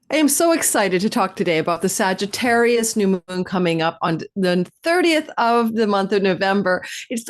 I am so excited to talk today about the Sagittarius new moon coming up on the 30th of the month of November. It's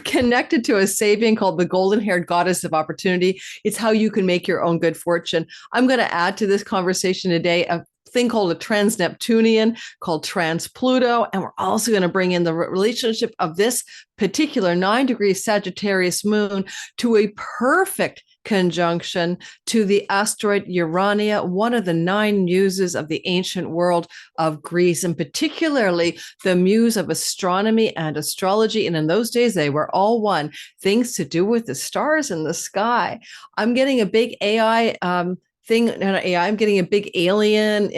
connected to a Sabian called the golden haired goddess of opportunity. It's how you can make your own good fortune. I'm going to add to this conversation today a thing called a trans-Neptunian called Transpluto. And we're also going to bring in the relationship of this particular 9 degree Sagittarius moon to a perfect conjunction to the asteroid Urania, one of the 9 muses of the ancient world of Greece, and particularly the muse of astronomy and astrology. And in those days, they were all one, things to do with the stars in the sky. I'm getting a big AI thing, not AI, I'm getting a big alien,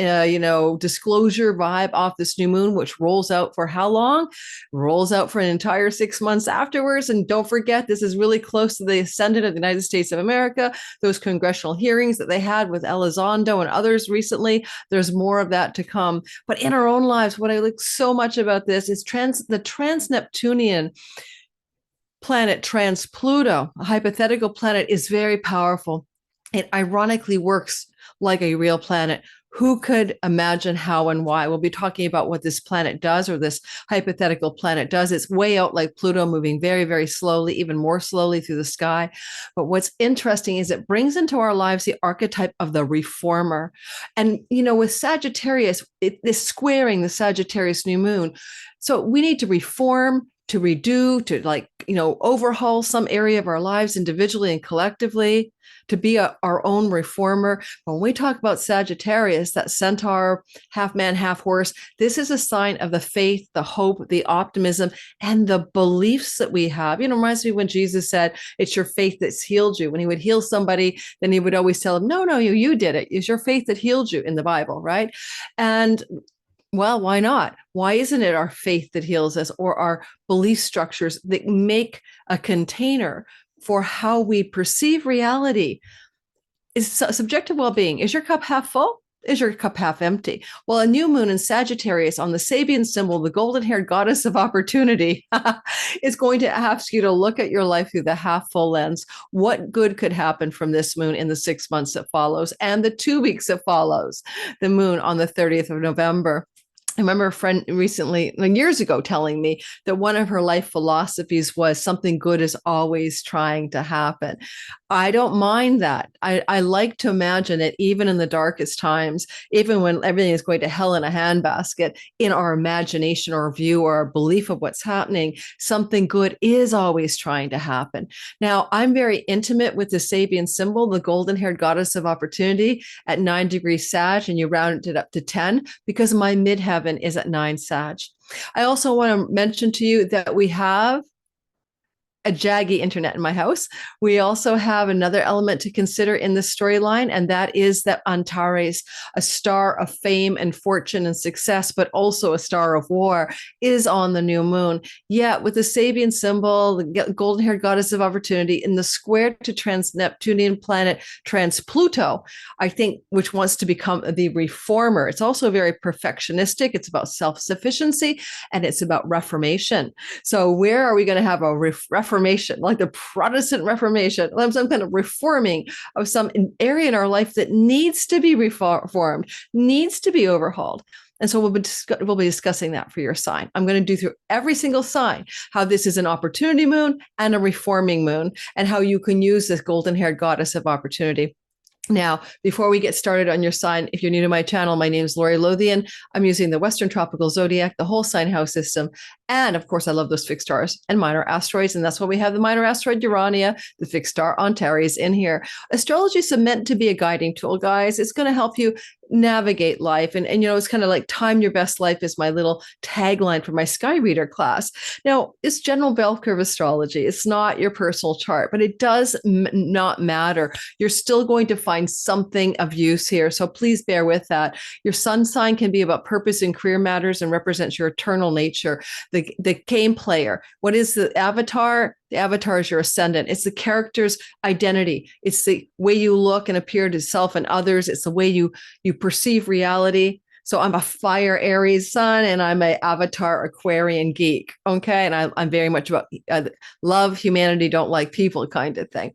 disclosure vibe off this new moon, which rolls out for how long? Rolls out for an entire 6 months afterwards. And don't forget, this is really close to the ascendant of the United States of America, those congressional hearings that they had with Elizondo and others recently. There's more of that to come. But in our own lives, what I like so much about this is the trans-Neptunian planet Transpluto, a hypothetical planet, is very powerful. It ironically works like a real planet. Who could imagine how and why? We'll be talking about what this planet does, or this hypothetical planet does. It's way out like Pluto, moving very, very slowly, even more slowly through the sky. But what's interesting is it brings into our lives the archetype of the reformer. And, with Sagittarius, this squaring the Sagittarius new moon. So we need to reform, to redo, to overhaul some area of our lives individually and collectively, to be our own reformer. When we talk about Sagittarius, that centaur, half man, half horse, this is a sign of the faith, the hope, the optimism, and the beliefs that we have. Reminds me when Jesus said, it's your faith that's healed you. When he would heal somebody, then he would always tell them, no, you did it. It's your faith that healed you in the Bible, right? And well, why not? Why isn't it our faith that heals us, or our belief structures that make a container for how we perceive reality? Is subjective well-being. Is your cup half full? Is your cup half empty? Well, a new moon in Sagittarius on the Sabian symbol, the golden-haired goddess of opportunity, is going to ask you to look at your life through the half-full lens. What good could happen from this moon in the 6 months that follows and the 2 weeks that follows the moon on the 30th of November? I remember a friend recently, years ago, telling me that one of her life philosophies was something good is always trying to happen. I don't mind that. I like to imagine it even in the darkest times, even when everything is going to hell in a handbasket, in our imagination or view or our belief of what's happening, something good is always trying to happen. Now, I'm very intimate with the Sabian symbol, the golden-haired goddess of opportunity at 9 degrees Sag, and you round it up to 10 because my midheaven is at 9 Sag. I also want to mention to you that we have a jaggy internet in my house. We also have another element to consider in this storyline, and that is that Antares, a star of fame and fortune and success, but also a star of war, is on the new moon. Yet with the Sabian symbol, the golden-haired goddess of opportunity, in the square to trans-Neptunian planet Transpluto, I think, which wants to become the reformer. It's also very perfectionistic. It's about self-sufficiency, and it's about reformation. So where are we going to have a Reformation, like the Protestant Reformation, some kind of reforming of some area in our life that needs to be reformed, needs to be overhauled? And so we'll be discussing that for your sign. I'm going to do through every single sign how this is an opportunity moon and a reforming moon, and how you can use this golden-haired goddess of opportunity. Now, before we get started on your sign, if you're new to my channel, my name is Lori Lothian. I'm using the Western Tropical Zodiac, the whole sign house system. And of course, I love those fixed stars and minor asteroids. And that's why we have the minor asteroid Urania, the fixed star Antares in here. Astrology is meant to be a guiding tool, guys. It's going to help you navigate life. And it's kind of like time your best life is my little tagline for my Sky Reader class. Now, it's general bell curve astrology. It's not your personal chart, but it does not matter. You're still going to find something of use here. So please bear with that. Your sun sign can be about purpose and career matters and represents your eternal nature. The game player. What is the avatar? The avatar is your ascendant. It's the character's identity. It's the way you look and appear to self and others. It's the way you perceive reality. So I'm a fire Aries sun and I'm a avatar Aquarian geek. Okay. And I'm very much about love humanity, don't like people kind of thing.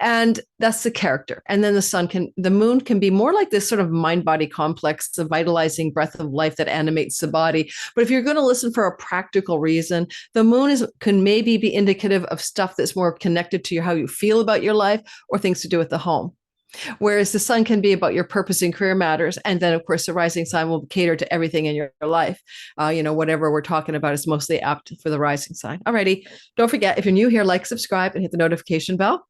And that's the character. And then the moon can be more like this sort of mind body complex, the vitalizing breath of life that animates the body. But if you're going to listen for a practical reason, the moon can maybe be indicative of stuff that's more connected to how you feel about your life or things to do with the home. Whereas the sun can be about your purpose and career matters. And then, of course, the rising sign will cater to everything in your life. Whatever we're talking about is mostly apt for the rising sign. Alrighty. Don't forget, if you're new here, like, subscribe, and hit the notification bell.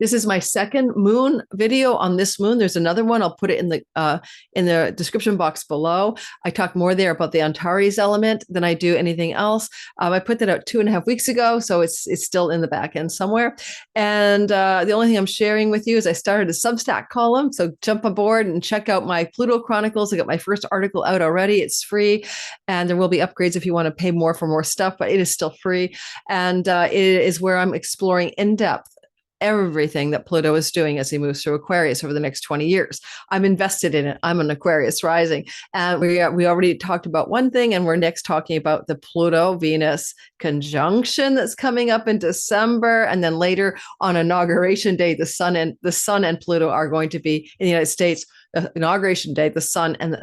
This is my second moon video on this moon. There's another one. I'll put it in the description box below. I talk more there about the Antares element than I do anything else. I put that out 2.5 weeks ago, so it's still in the back end somewhere. And the only thing I'm sharing with you is I started a Substack column. So jump aboard and check out my Pluto Chronicles. I got my first article out already. It's free, and there will be upgrades if you want to pay more for more stuff, but it is still free. And it is where I'm exploring in depth everything that Pluto is doing as he moves through Aquarius over the next 20 years. I'm invested in it. I'm an Aquarius rising. And we already talked about one thing, and we're next talking about the Pluto-Venus conjunction that's coming up in December. And then later on Inauguration Day, the Sun and Pluto are going to be in the United States. Inauguration Day, the Sun and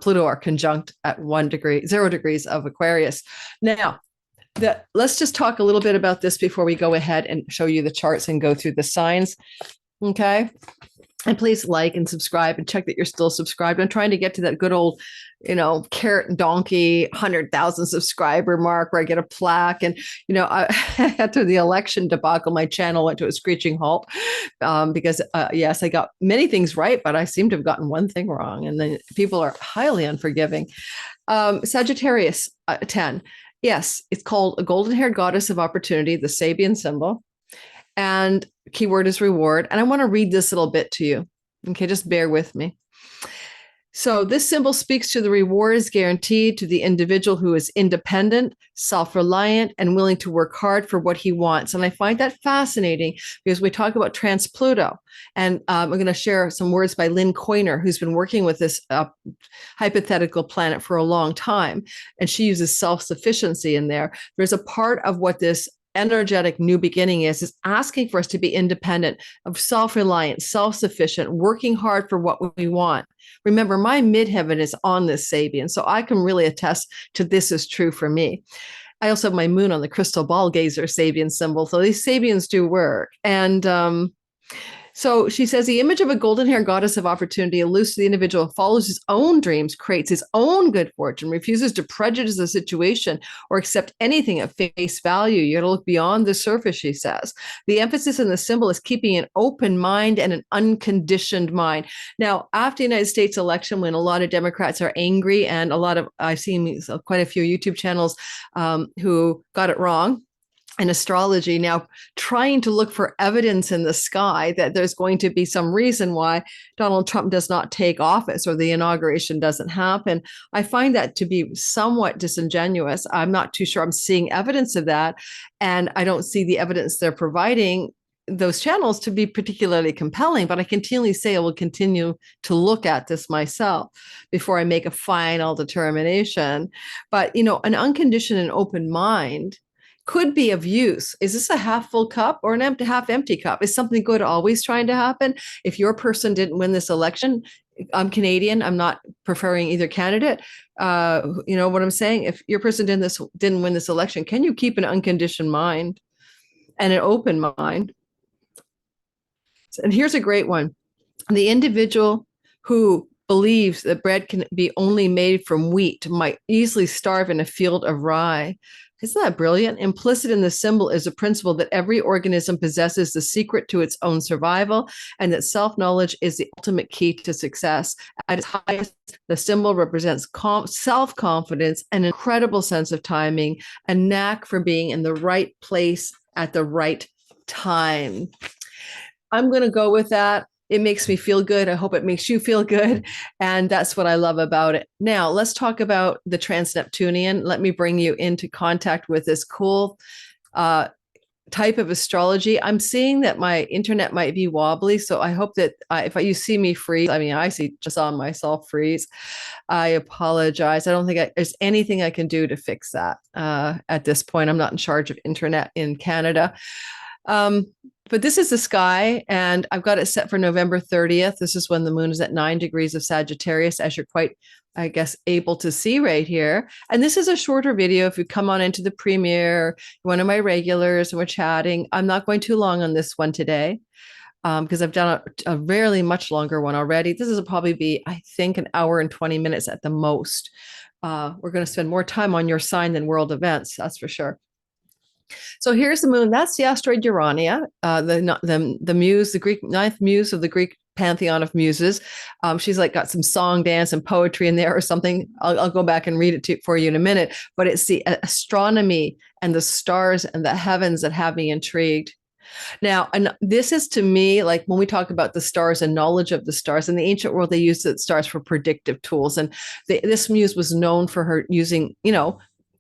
Pluto are conjunct at 0 degrees of Aquarius. Now, let's just talk a little bit about this before we go ahead and show you the charts and go through the signs. Okay. And please like and subscribe and check that you're still subscribed. I'm trying to get to that good old, carrot and donkey 100,000 subscriber mark where I get a plaque. And, after the election debacle, my channel went to a screeching halt because, yes, I got many things right, but I seem to have gotten one thing wrong. And then people are highly unforgiving. Sagittarius 10. Yes, it's called a golden-haired goddess of opportunity, the Sabian symbol. And keyword is reward. And I want to read this little bit to you. Okay, just bear with me. So this symbol speaks to the rewards guaranteed to the individual who is independent, self-reliant, and willing to work hard for what he wants. And I find that fascinating because we talk about Transpluto. And I'm going to share some words by Lynn Coiner, who's been working with this hypothetical planet for a long time. And she uses self-sufficiency in there. There's a part of what this energetic new beginning is asking for us to be independent, of self-reliant, self-sufficient, working hard for what we want. Remember, my midheaven is on this Sabian, so I can really attest to this is true for me. I also have my moon on the crystal ball gazer Sabian symbol, so these Sabians do work. And so she says the image of a golden-haired goddess of opportunity alludes to the individual who follows his own dreams, creates his own good fortune, refuses to prejudice the situation or accept anything at face value. You got to look beyond the surface, she says. The emphasis in the symbol is keeping an open mind and an unconditioned mind. Now, after the United States election, when a lot of Democrats are angry, and I've seen quite a few YouTube channels who got it wrong, and astrology now trying to look for evidence in the sky that there's going to be some reason why Donald Trump does not take office or the inauguration doesn't happen. I find that to be somewhat disingenuous. I'm not too sure I'm seeing evidence of that. And I don't see the evidence they're providing those channels to be particularly compelling, but I continually say I will continue to look at this myself before I make a final determination. But, an unconditioned and open mind could be of use. Is this a half full cup or an half empty cup? Is something good always trying to happen? If your person didn't win this election, I'm Canadian, I'm not preferring either candidate. You know what I'm saying? If your person didn't win this election, can you keep an unconditioned mind and an open mind? And here's a great one. The individual who believes that bread can be only made from wheat might easily starve in a field of rye. Isn't that brilliant? Implicit in the symbol is a principle that every organism possesses the secret to its own survival, and that self-knowledge is the ultimate key to success. At its highest, the symbol represents self-confidence, an incredible sense of timing, a knack for being in the right place at the right time. I'm going to go with that. It makes me feel good. I hope it makes you feel good. And that's what I love about it. Now, let's talk about the Trans-Neptunian. Let me bring you into contact with this cool type of astrology. I'm seeing that my internet might be wobbly, so I hope that if you see me freeze, I mean, I just saw myself freeze. I apologize. I don't think there's anything I can do to fix that at this point. I'm not in charge of internet in Canada. But this is the sky, and I've got it set for November 30th. This is when the moon is at 9 degrees of Sagittarius, as you're quite, I guess, able to see right here. And this is a shorter video. If you come on into the premiere, one of my regulars, and we're chatting, I'm not going too long on this one today because I've done a rarely much longer one already. This will probably be, I think, an hour and 20 minutes at the most. We're going to spend more time on your sign than world events, that's for sure. So here's the moon. That's the asteroid Urania, the muse, the Greek ninth muse of the Greek pantheon of muses. She's like got some song, dance, and poetry in there or something. I'll go back and read it for you in a minute. But it's the astronomy and the stars and the heavens that have me intrigued. Now, and this is to me, like when we talk about the stars and knowledge of the stars, in the ancient world, they used the stars for predictive tools. And this muse was known for her using,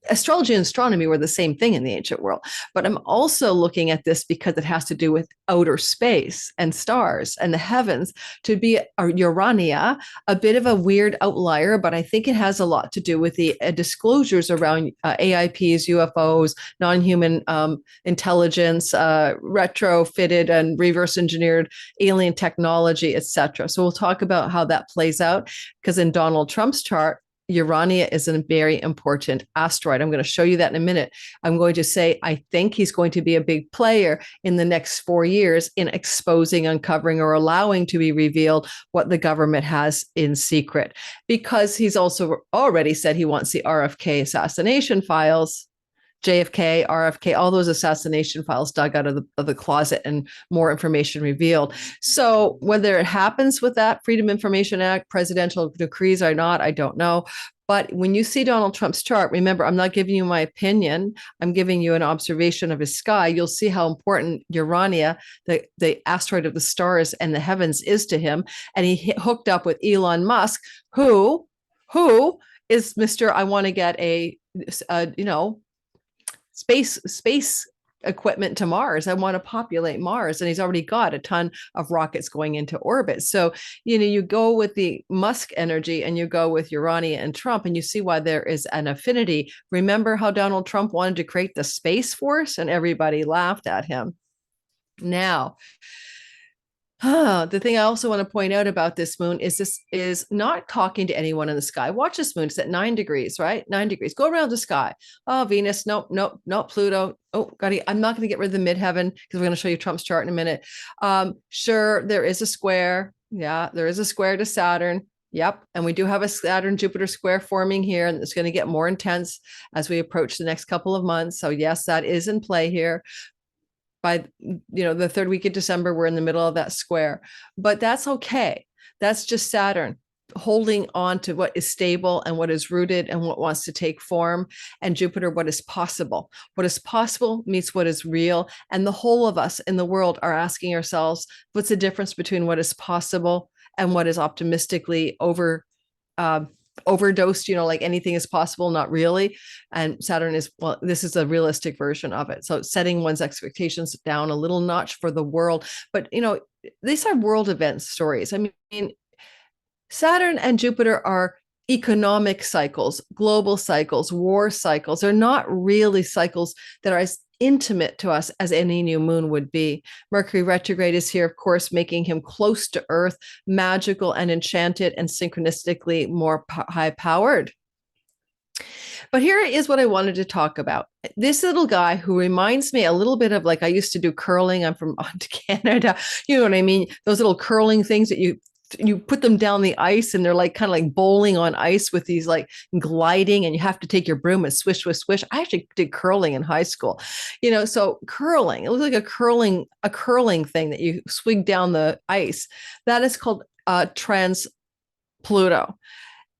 astrology and astronomy were the same thing in the ancient world. But I'm also looking at this because it has to do with outer space and stars and the heavens, to be Urania, a bit of a weird outlier, but I think it has a lot to do with the disclosures around AIPs, UFOs, non-human intelligence, retrofitted and reverse engineered alien technology, etc. So we'll talk about how that plays out, because in Donald Trump's chart, Urania is a very important asteroid. I'm going to show you that in a minute. I'm going to say, I think he's going to be a big player in the next 4 years in exposing, uncovering, or allowing to be revealed what the government has in secret, because he's also already said he wants the RFK assassination files, JFK, RFK, all those assassination files dug out of the closet and more information revealed. So whether it happens with that Freedom Information Act, presidential decrees or not, I don't know. But when you see Donald Trump's chart, remember, I'm not giving you my opinion. I'm giving you an observation of his sky. You'll see how important Urania, the asteroid of the stars and the heavens, is to him. And he hooked up with Elon Musk, who is Mr. I want to get a space equipment to Mars. I want to populate Mars. And he's already got a ton of rockets going into orbit. So, you go with the Musk energy and you go with Urania and Trump, and you see why there is an affinity. Remember how Donald Trump wanted to create the Space Force and everybody laughed at him. Now, the thing I also want to point out about this moon is this is not talking to anyone in the sky. Watch this moon. It's at 9 degrees, right? 9 degrees. Go around the sky. Oh, Venus. Nope. Pluto. Oh, I'm not going to get rid of the midheaven because we're going to show you Trump's chart in a minute. Sure, there is a square. Yeah, there is a square to Saturn. Yep. And we do have a Saturn-Jupiter square forming here, and it's going to get more intense as we approach the next couple of months. So yes, that is in play here. By the third week of December, we're in the middle of that square, but that's okay. That's just Saturn holding on to what is stable and what is rooted and what wants to take form, and Jupiter, what is possible. What is possible meets what is real, and the whole of us in the world are asking ourselves, what's the difference between what is possible and what is optimistically overdosed, like anything is possible, not really. And Saturn is, well, this is a realistic version of it. So setting one's expectations down a little notch for the world. But, these are world event stories. I mean, Saturn and Jupiter are economic cycles, global cycles, war cycles. They're not really cycles that are as intimate to us as any new moon would be. Mercury retrograde is here, of course, making him close to Earth, magical and enchanted, and synchronistically more high-powered. But here is what I wanted to talk about. This little guy who reminds me a little bit of, like, I used to do curling. I'm from Canada. You know what I mean? Those little curling things that you put them down the ice, and they're like kind of like bowling on ice with these like gliding, and you have to take your broom and swish, swish, swish. I actually did curling in high school, so curling, it was like a curling thing that you swing down the ice. That is called Transpluto.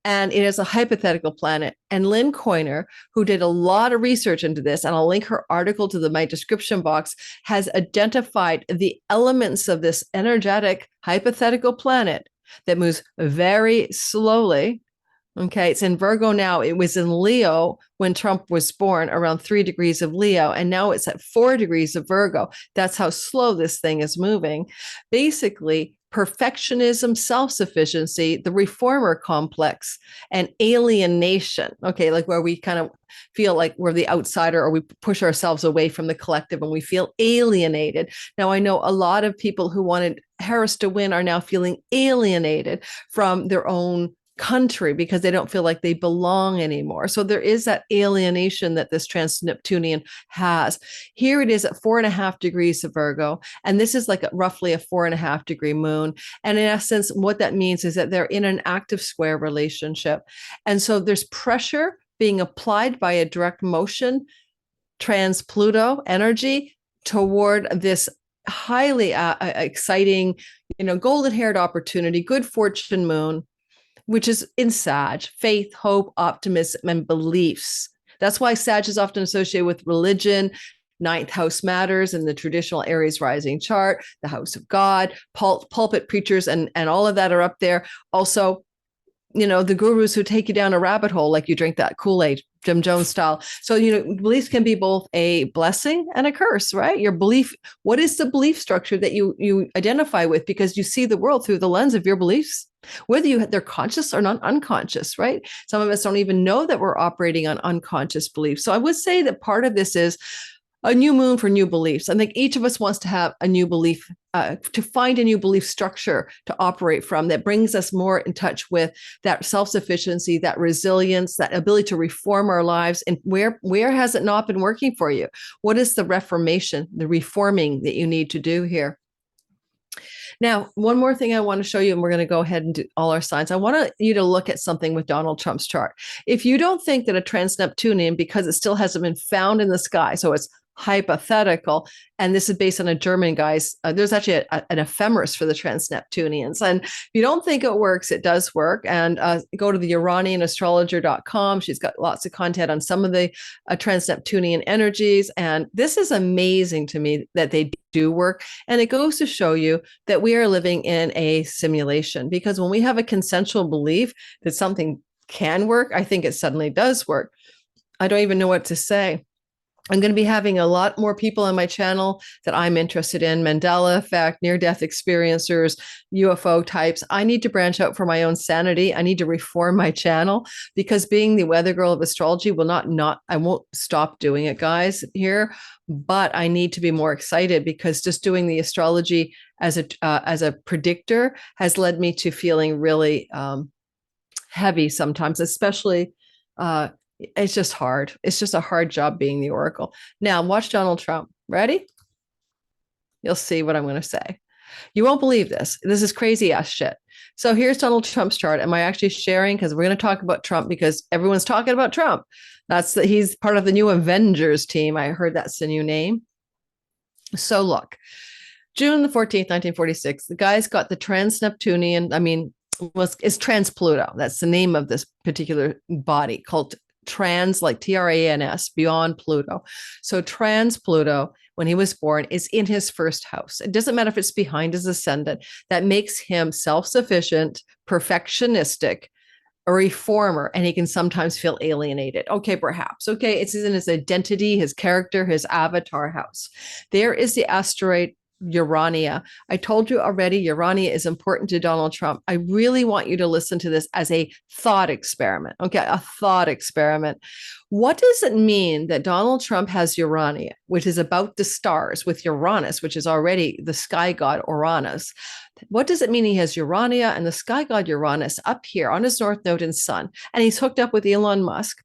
And it is a hypothetical planet. And Lynn Coiner, who did a lot of research into this, and I'll link her article to my description box, has identified the elements of this energetic hypothetical planet that moves very slowly, Okay, it's in Virgo now. It was in Leo when Trump was born, around 3 degrees of Leo, and now it's at 4 degrees of Virgo. That's how slow this thing is moving. Basically, perfectionism, self-sufficiency, the reformer complex, and alienation. Okay, like where we kind of feel like we're the outsider, or we push ourselves away from the collective and we feel alienated. Now, I know a lot of people who wanted Harris to win are now feeling alienated from their own country because they don't feel like they belong anymore. So there is that alienation that this trans-Neptunian has. Here it is at 4.5 degrees of Virgo, and this is like roughly a 4.5 degree moon. And in essence, what that means is that they're in an active square relationship. And so there's pressure being applied by a direct motion, Trans-Pluto energy toward this highly exciting, golden-haired opportunity, good fortune moon, which is in Sag, faith, hope, optimism, and beliefs. That's why Sag is often associated with religion. Ninth house matters in the traditional Aries rising chart, the house of God, pulpit preachers, and all of that are up there. Also, the gurus who take you down a rabbit hole, like you drink that Kool-Aid, Jim Jones style. So, beliefs can be both a blessing and a curse, right? Your belief, what is the belief structure that you identify with? Because you see the world through the lens of your beliefs, whether they're conscious or not unconscious, right? Some of us don't even know that we're operating on unconscious beliefs. So I would say that part of this is a new moon for new beliefs. I think each of us wants to have a new belief, to find a new belief structure to operate from that brings us more in touch with that self-sufficiency, that resilience, that ability to reform our lives. And where has it not been working for you? What is the reformation, the reforming that you need to do here? Now, one more thing I want to show you, and we're going to go ahead and do all our signs. I want you to look at something with Donald Trump's chart. If you don't think that a trans-Neptunian, because it still hasn't been found in the sky, so it's hypothetical, and this is based on a German guy's, there's actually an ephemeris for the trans-Neptunians. And if you don't think it works, it does work. And go to the uranianastrologer.com. She's got lots of content on some of the trans-Neptunian energies. And this is amazing to me that they do work. And it goes to show you that we are living in a simulation, because when we have a consensual belief that something can work, I think it suddenly does work. I don't even know what to say. I'm going to be having a lot more people on my channel that I'm interested in: Mandela effect, near-death experiencers, UFO types. I need to branch out for my own sanity. I need to reform my channel, because being the weather girl of astrology will I won't stop doing it, guys, here, but I need to be more excited, because just doing the astrology as a predictor has led me to feeling really heavy sometimes, especially it's just hard. It's just a hard job being the oracle. Now, watch Donald Trump. Ready? You'll see what I'm going to say. You won't believe this. This is crazy ass shit. So here's Donald Trump's chart. Am I actually sharing? Because we're going to talk about Trump, because everyone's talking about Trump. He's part of the new Avengers team. I heard that's the new name. So look, June the 14th, 1946, the guy's got the trans-Neptunian, it's Transpluto. That's the name of this particular body, called trans, like Trans, beyond Pluto. So Transpluto, when he was born, is in his first house. It doesn't matter if it's behind his ascendant. That makes him self-sufficient, perfectionistic, a reformer, and he can sometimes feel alienated. Okay, perhaps. Okay, it's in his identity, his character, his avatar house. There is the asteroid Urania. I told you already, Urania is important to Donald Trump. I really want you to listen to this as a thought experiment. Okay, a thought experiment. What does it mean that Donald Trump has Urania, which is about the stars, with Uranus, which is already the sky god Uranus? What does it mean he has Urania and the sky god Uranus up here on his north node and sun? And he's hooked up with Elon Musk.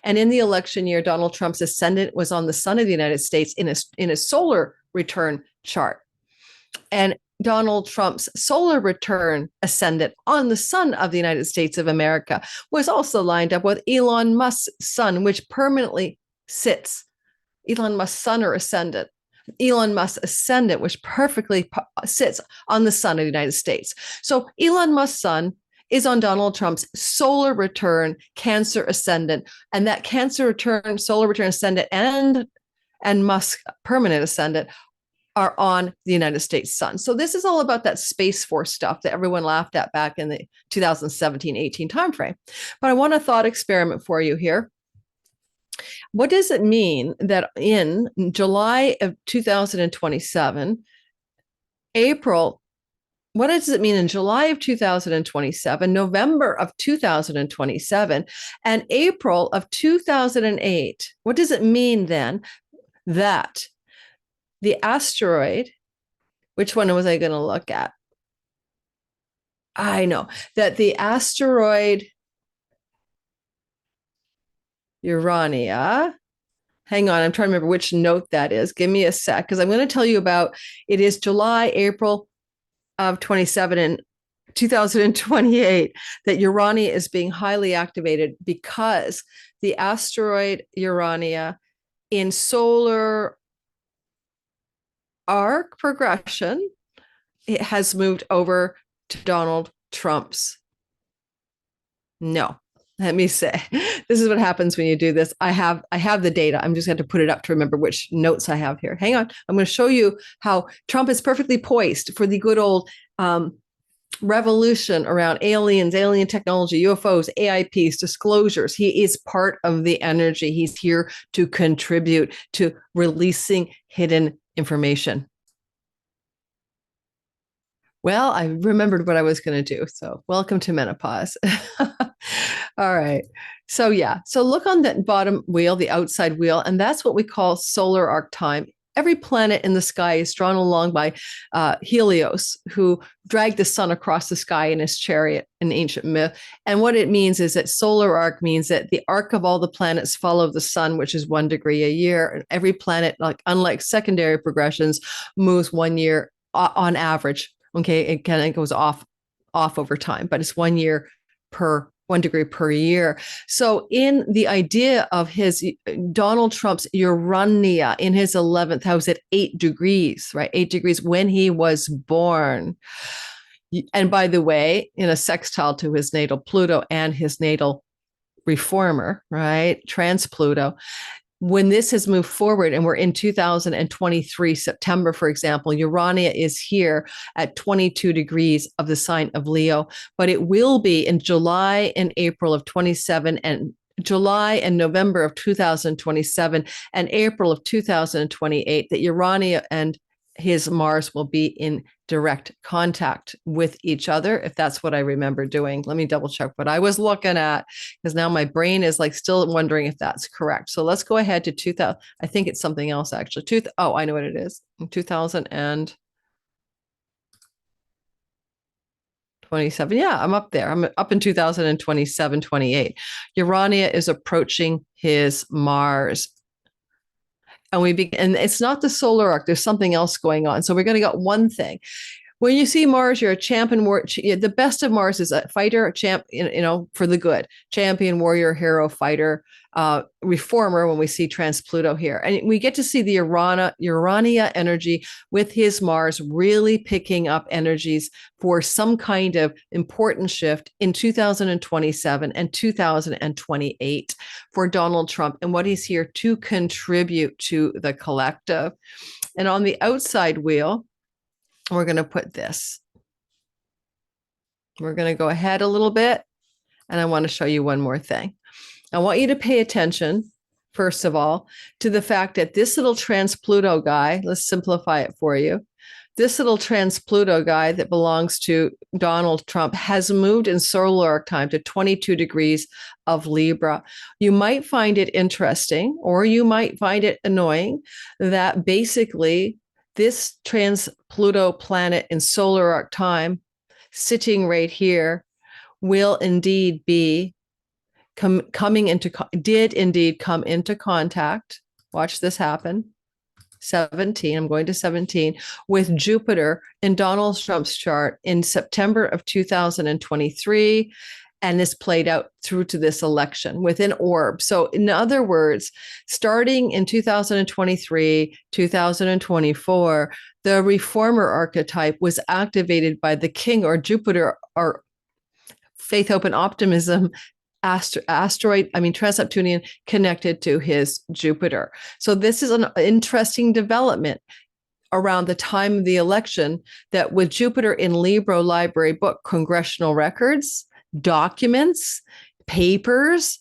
And in the election year, Donald Trump's ascendant was on the sun of the United States in a solar return chart. And Donald Trump's solar return ascendant on the sun of the United States of America was also lined up with Elon Musk's sun, which permanently sits. Elon Musk's sun or ascendant. Elon Musk's ascendant, which perfectly sits on the sun of the United States. So Elon Musk's sun is on Donald Trump's solar return Cancer ascendant. And that Cancer return, solar return ascendant, and Musk permanent ascendant are on the United States sun. So this is all about that Space Force stuff that everyone laughed at back in the 2017-18 timeframe. But I want a thought experiment for you here. What does it mean that in July of 2027, April, what does it mean in July of 2027, November of 2027, and April of 2008? What does it mean then that the asteroid, which one was I going to look at? I know that the asteroid Urania, hang on, I'm trying to remember which note that is. Give me a sec, because I'm going to tell you about, it is July, April of 27 and 2028 that Urania is being highly activated because the asteroid Urania in solar arc progression, it has moved over to Donald Trump's. No, let me say, this is what happens when you do this. I have the data. I'm just going to put it up to remember which notes I have here. Hang on. I'm going to show you how Trump is perfectly poised for the good old revolution around aliens, alien technology, UFOs, AIPs, disclosures. He is part of the energy. He's here to contribute to releasing hidden information. Well, I remembered what I was going to do. So welcome to menopause. All right. So yeah. So look on that bottom wheel, the outside wheel, and that's what we call solar arc time. Every planet in the sky is drawn along by Helios, who dragged the sun across the sky in his chariot in ancient myth. And what it means is that solar arc means that the arc of all the planets follow the sun, which is 1 degree a year. And every planet, like unlike secondary progressions, moves 1 year on average. Okay, it kind of goes off over time, but it's 1 year per 1 degree per year. So in the idea of his Donald Trump's Urania in his 11th house at 8 degrees, right? 8 degrees when he was born. And by the way, in a sextile to his natal Pluto and his natal reformer, right? Transpluto. When this has moved forward and we're in 2023, September, for example, Urania is here at 22 degrees of the sign of Leo, but it will be in July and April of 27 and July and November of 2027 and April of 2028 that Urania and his Mars will be in direct contact with each other, if that's what I remember doing. Let me double check what I was looking at, because now my brain is like still wondering if that's correct. So let's go ahead to 2000. I think it's something else actually. Oh, I know what it is. In 2027. Yeah, I'm up there. I'm up in 2027, 28. Urania is approaching his Mars. And and it's not the solar arc. There's something else going on. So we're going to get one thing. When you see Mars, you're a champion. The best of Mars is a fighter, a champ, for the good, champion, warrior, hero, fighter, reformer. When we see Transpluto here, and we get to see the Urania energy with his Mars really picking up energies for some kind of important shift in 2027 and 2028 for Donald Trump and what he's here to contribute to the collective. And on the outside wheel, we're going to put this. We're going to go ahead a little bit, and I want to show you one more thing. I want you to pay attention, first of all, to the fact that this little Transpluto guy, let's simplify it for you. This little Transpluto guy that belongs to Donald Trump has moved in solar arc time to 22 degrees of Libra. You might find it interesting, or you might find it annoying that basically this Transpluto planet in solar arc time, sitting right here, will indeed be did indeed come into contact. Watch this happen. 17, I'm going to 17, with Jupiter in Donald Trump's chart in September of 2023. And this played out through to this election within orb. So in other words, starting in 2023, 2024, the reformer archetype was activated by the king or Jupiter or faith, hope, and optimism trans-Neptunian connected to his Jupiter. So this is an interesting development. around the time of the election that with Jupiter in Libra library book, congressional records, documents, papers,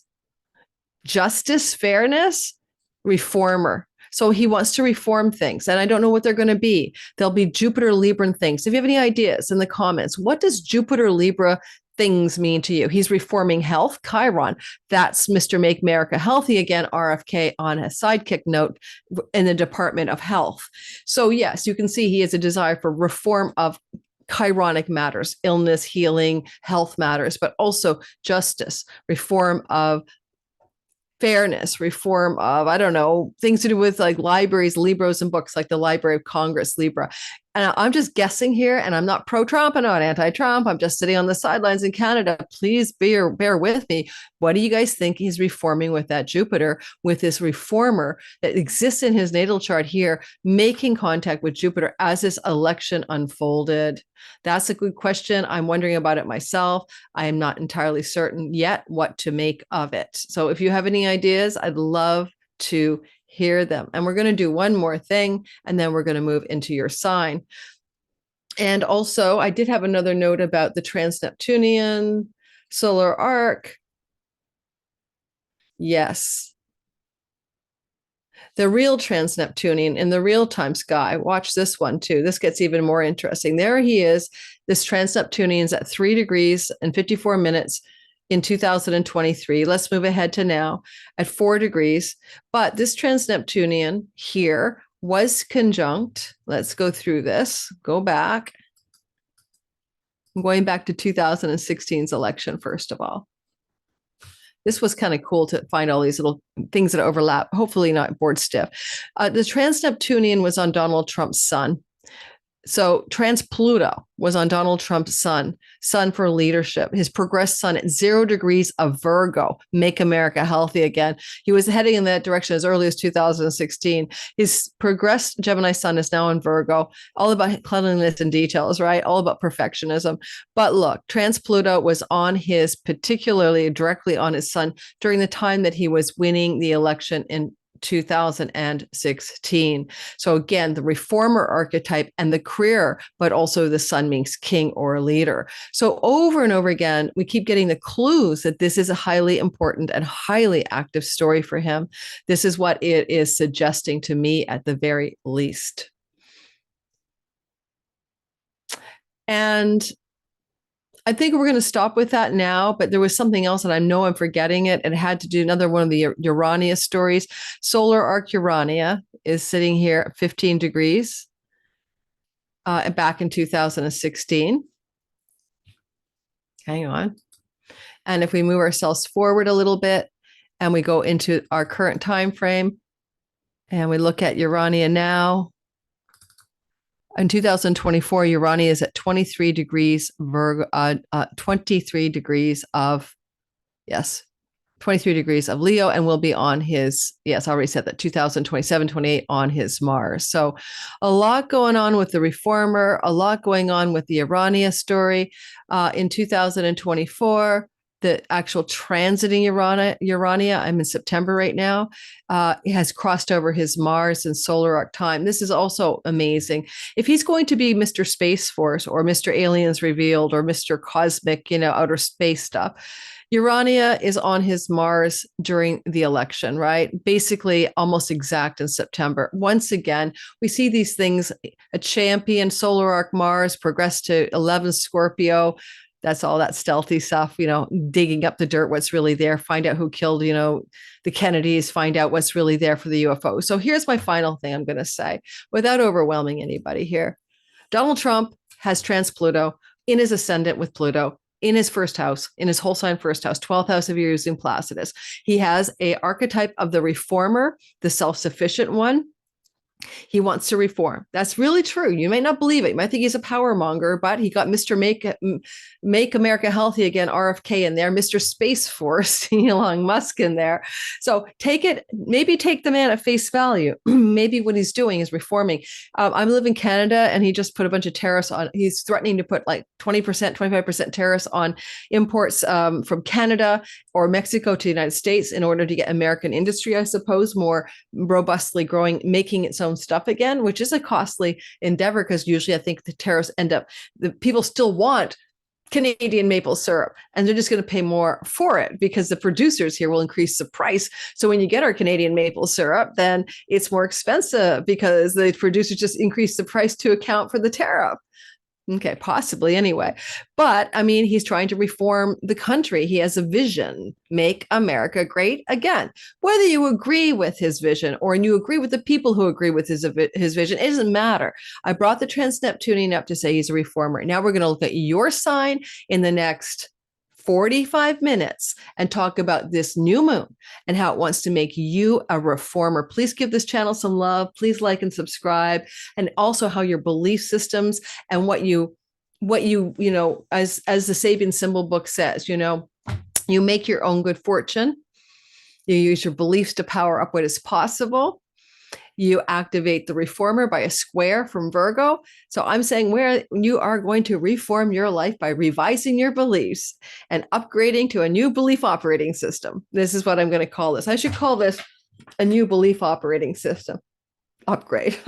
justice, fairness, reformer. So he wants to reform things. And I don't know what they're going to be. There'll be Jupiter Libra things. If you have any ideas in the comments, what does Jupiter Libra things mean to you? He's reforming health, Chiron. That's Mr. Make America Healthy again, RFK on a sidekick note in the Department of Health. So yes, you can see he has a desire for reform of chironic matters, illness, healing, health matters, but also justice, reform of fairness, reform of, I don't know, things to do with like libraries, Libras, and books like the Library of Congress, Libra. And I'm just guessing here, and I'm not pro-Trump and not anti-Trump. I'm just sitting on the sidelines in Canada. Please bear with me. What do you guys think he's reforming with that Jupiter, with this reformer that exists in his natal chart here, making contact with Jupiter as this election unfolded? That's a good question. I'm wondering about it myself. I am not entirely certain yet what to make of it. So if you have any ideas, I'd love to hear them. And we're going to do one more thing, and then we're going to move into your sign. And also, I did have another note about the trans-Neptunian solar arc. Yes. The real trans-Neptunian in the real-time sky. Watch this one too. This gets even more interesting. There he is. This trans-Neptunian's at 3 degrees and 54 minutes in 2023. Let's move ahead to now at 4 degrees. But this trans-Neptunian here was conjunct. Let's go through this. Go back. I'm going back to 2016's election, first of all. This was kind of cool to find all these little things that overlap, hopefully not board stiff. The trans-Neptunian was on Donald Trump's sun. So Transpluto was on Donald Trump's sun for leadership, his progressed sun at 0 degrees of Virgo, Make America Healthy Again. He was heading in that direction as early as 2016. His progressed Gemini sun is now in Virgo, all about cleanliness and details, right? All about perfectionism. But look, Transpluto was on his, particularly directly on his sun during the time that he was winning the election in 2016. So again, the reformer archetype and the career, but also the sun means king or leader. So over and over again, we keep getting the clues that this is a highly important and highly active story for him. This is what it is suggesting to me at the very least. And I think we're going to stop with that now, but there was something else and I know I'm forgetting it. And it had to do another one of the Urania stories. Solar arc Urania is sitting here at 15 degrees back in 2016. Hang on. And if we move ourselves forward a little bit and we go into our current time frame and we look at Urania now, in 2024, Urania is at 23 degrees Virgo, 23 degrees of, yes, 23 degrees of Leo, and will be on his, yes, I already said that, 2027, 28 on his Mars. So a lot going on with the reformer, a lot going on with the Urania story. In 2024, the actual transiting Urania, I'm in September right now, has crossed over his Mars and solar arc time. This is also amazing. If he's going to be Mr. Space Force or Mr. Aliens Revealed or Mr. Cosmic, outer space stuff, Urania is on his Mars during the election, right? Basically almost exact in September. Once again, we see these things, a champion, solar arc Mars, progress to 11 Scorpio. That's all that stealthy stuff, digging up the dirt, what's really there, find out who killed, the Kennedys, find out what's really there for the UFO. So here's my final thing I'm going to say without overwhelming anybody here. Donald Trump has Transpluto in his ascendant with Pluto in his first house, in his whole sign first house, 12th house of using Placidus. He has a archetype of the reformer, the self-sufficient one. He wants to reform. That's really true. You may not believe it. You might think he's a power monger, but he got Mr. Make America Healthy Again, RFK in there, Mr. Space Force, Elon Musk in there. So maybe take the man at face value. Maybe what he's doing is reforming. I live in Canada and he just put a bunch of tariffs on. He's threatening to put like 20%, 25% tariffs on imports from Canada or Mexico to the United States in order to get American industry, I suppose, more robustly growing, making its own own stuff again, which is a costly endeavor because usually I think the tariffs the people still want Canadian maple syrup, and they're just going to pay more for it because the producers here will increase the price. So when you get our Canadian maple syrup, then it's more expensive because the producers just increase the price to account for the tariff. Okay, possibly anyway. But I mean, he's trying to reform the country. He has a vision, make America great again. Whether you agree with his vision or you agree with the people who agree with his vision, it doesn't matter. I brought the Trans-Neptunian up to say he's a reformer. Now we're going to look at your sign in the next 45 minutes and talk about this new moon and how it wants to make you a reformer. Please give this channel some love. Please like and subscribe. And also how your belief systems and what you know, as the Sabian Symbol book says, you know, you make your own good fortune. You use your beliefs to power up what is possible. You activate the reformer by a square from Virgo. So I'm saying where you are going to reform your life by revising your beliefs and upgrading to a new belief operating system. This is what I'm going to call this. I should call this a new belief operating system upgrade.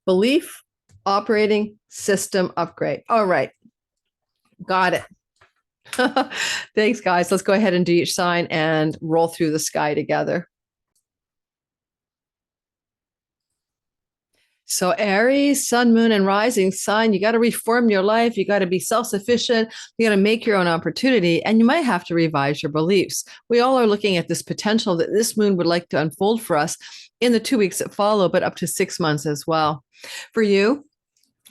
Belief operating system upgrade. All right. Got it. Thanks, guys. Let's go ahead and do each sign and roll through the sky together. So Aries, sun, moon, and rising sign, you got to reform your life. You got to be self-sufficient. You got to make your own opportunity, and you might have to revise your beliefs. We all are looking at this potential that this moon would like to unfold for us in the 2 weeks that follow, but up to 6 months as well. For you,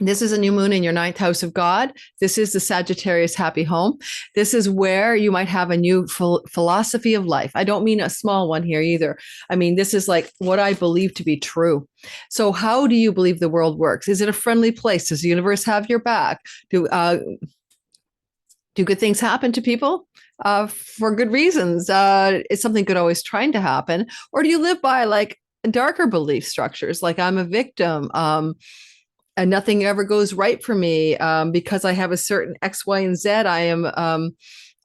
this is a new moon in your 9th house of God. This is the Sagittarius happy home. This is where you might have a new philosophy of life. I don't mean a small one here either. I mean, this is like what I believe to be true. So how do you believe the world works? Is it a friendly place? Does the universe have your back? Do good things happen to people for good reasons? Is something good always trying to happen? Or do you live by like darker belief structures, like I'm a victim, and nothing ever goes right for me because I have a certain X, Y, and Z. I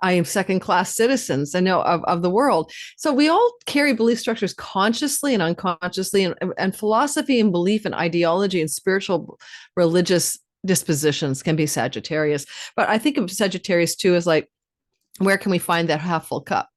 am second-class citizens, I know, of the world. So we all carry belief structures consciously and unconsciously, and philosophy and belief and ideology and spiritual religious dispositions can be Sagittarius. But I think of Sagittarius too as like, where can we find that half full cup?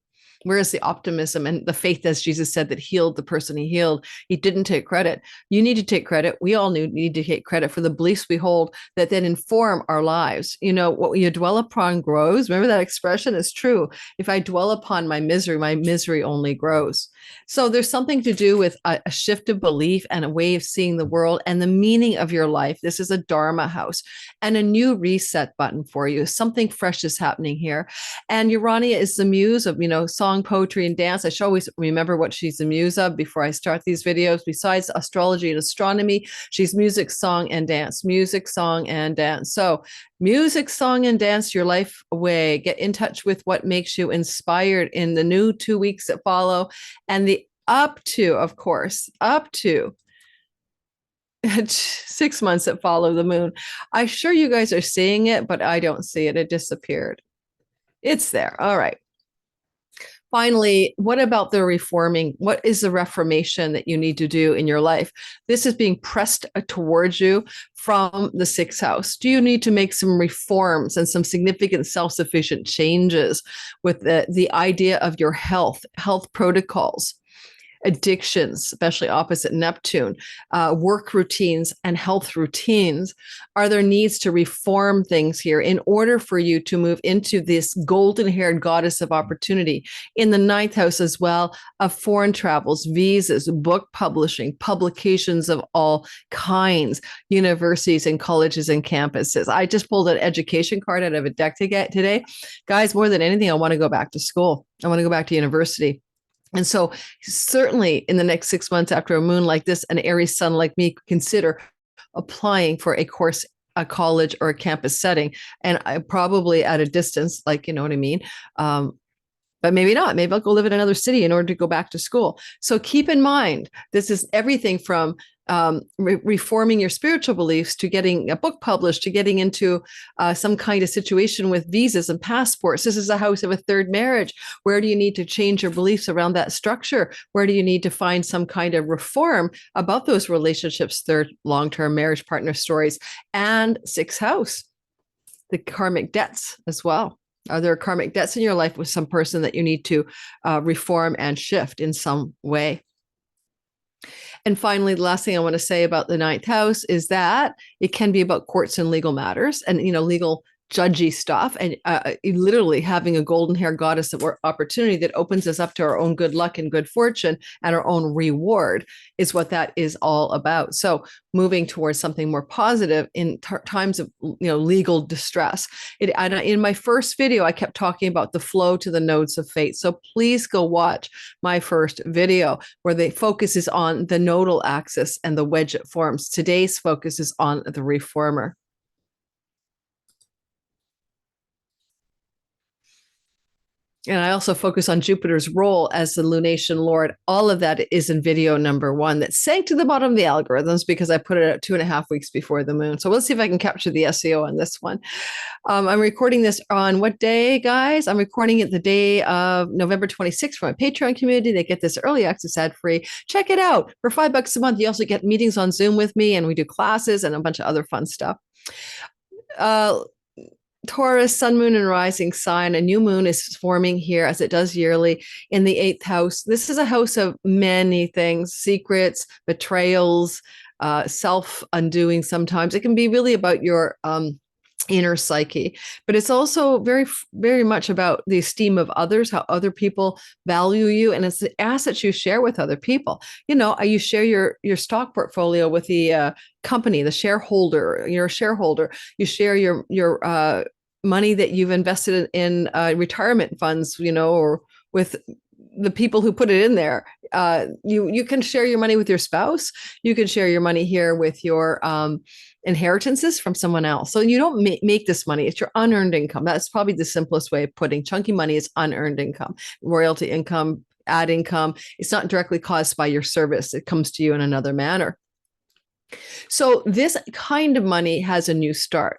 Where is the optimism and the faith, as Jesus said, that healed the person he healed? He didn't take credit. You need to take credit. We all need to take credit for the beliefs we hold that then inform our lives. You know, what you dwell upon grows. Remember that expression? It's true. If I dwell upon my misery only grows. So there's something to do with a shift of belief and a way of seeing the world and the meaning of your life. This is a Dharma house and a new reset button for you. Something fresh is happening here. And Urania is the muse of, you know, song, poetry, and dance. I should always remember what she's the muse of before I start these videos. Besides astrology and astronomy, she's music, song, and dance. Music, song, and dance. So music, song, and dance your life away. Get in touch with what makes you inspired in the new 2 weeks that follow. And the up to, of course, up to 6 months that follow the moon. I'm sure you guys are seeing it, but I don't see it. It disappeared. It's there. All right. Finally, what about the reforming? What is the reformation that you need to do in your life? This is being pressed towards you from the 6th house. Do you need to make some reforms and some significant self-sufficient changes with the idea of your health protocols? Addictions, especially opposite Neptune, work routines and health routines? Are there needs to reform things here in order for you to move into this golden-haired goddess of opportunity in the 9th house as well, of foreign travels, visas, book publishing, publications of all kinds, universities and colleges and campuses? I just pulled an education card out of a deck today. Guys, more than anything, I want to go back to school. I want to go back to university. And so certainly in the next 6 months after a moon like this, an Aries sun like me could consider applying for a course, a college, or a campus setting. And I probably at a distance, like, you know what I mean? But maybe not. Maybe I'll go live in another city in order to go back to school. So keep in mind, this is everything from reforming your spiritual beliefs, to getting a book published, to getting into some kind of situation with visas and passports. This is a house of a third marriage. Where do you need to change your beliefs around that structure? Where do you need to find some kind of reform about those relationships, third long-term marriage partner stories? And sixth house, the karmic debts as well. Are there karmic debts in your life with some person that you need to reform and shift in some way? And finally, the last thing I want to say about the ninth house is that it can be about courts and legal matters and, legal judgy stuff, and literally having a golden hair goddess of opportunity that opens us up to our own good luck and good fortune and our own reward is what that is all about. So moving towards something more positive in times of legal distress. In my first video, I kept talking about the flow to the nodes of fate. So please go watch my first video where the focus is on the nodal axis and the wedge it forms. Today's focus is on the reformer. And I also focus on Jupiter's role as the lunation lord. All of that is in video number 1 that sank to the bottom of the algorithms because I put it out 2.5 weeks before the moon. So we'll see if I can capture the SEO on this one. I'm recording this on what day, guys? I'm recording it the day of November 26th for my Patreon community. They get this early access ad-free. Check it out. For $5 a month, you also get meetings on Zoom with me, and we do classes and a bunch of other fun stuff. Taurus, sun, moon, and rising sign. A new moon is forming here, as it does yearly, in the 8th house. This is a house of many things: secrets, betrayals, self-undoing sometimes. It can be really about your inner psyche, but it's also very, very much about the esteem of others, how other people value you, and it's the assets you share with other people. You share your stock portfolio with the company, the shareholder. You're a shareholder. You share your money that you've invested in retirement funds, or with the people who put it in there. You can share your money with your spouse. You can share your money here with your inheritances from someone else. So you don't make this money. It's your unearned income. That's probably the simplest way of putting chunky money is unearned income, royalty income, ad income. It's not directly caused by your service. It comes to you in another manner. So this kind of money has a new start,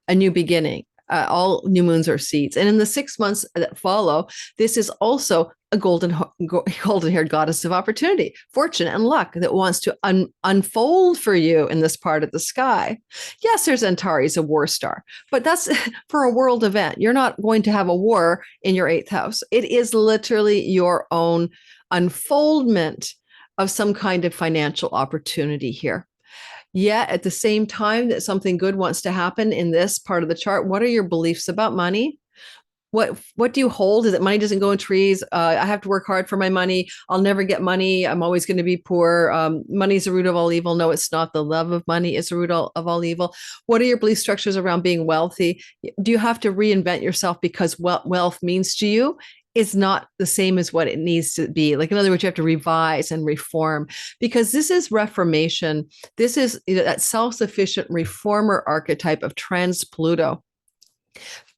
a new beginning. All new moons are seeds. And in the 6 months that follow, this is also a golden-haired goddess of opportunity, fortune, and luck that wants to unfold for you in this part of the sky. Yes, there's Antares, a war star, but that's for a world event. You're not going to have a war in your 8th house. It is literally your own unfoldment of some kind of financial opportunity here. Yet at the same time that something good wants to happen in this part of the chart, what are your beliefs about money? What do you hold? Is it money doesn't go in trees? I have to work hard for my money. I'll never get money. I'm always going to be poor. Money is the root of all evil. No, it's not. The love of money is the root of all evil. What are your belief structures around being wealthy? Do you have to reinvent yourself because what wealth means to you is not the same as what it needs to be? Like, in other words, you have to revise and reform, because this is reformation. This is that self-sufficient reformer archetype of Transpluto,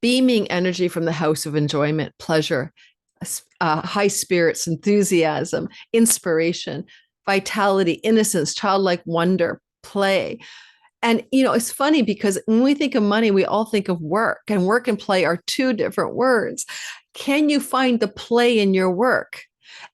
beaming energy from the house of enjoyment, pleasure, high spirits, enthusiasm, inspiration, vitality, innocence, childlike wonder, play. And, it's funny because when we think of money, we all think of work, and work and play are two different words. Can you find the play in your work?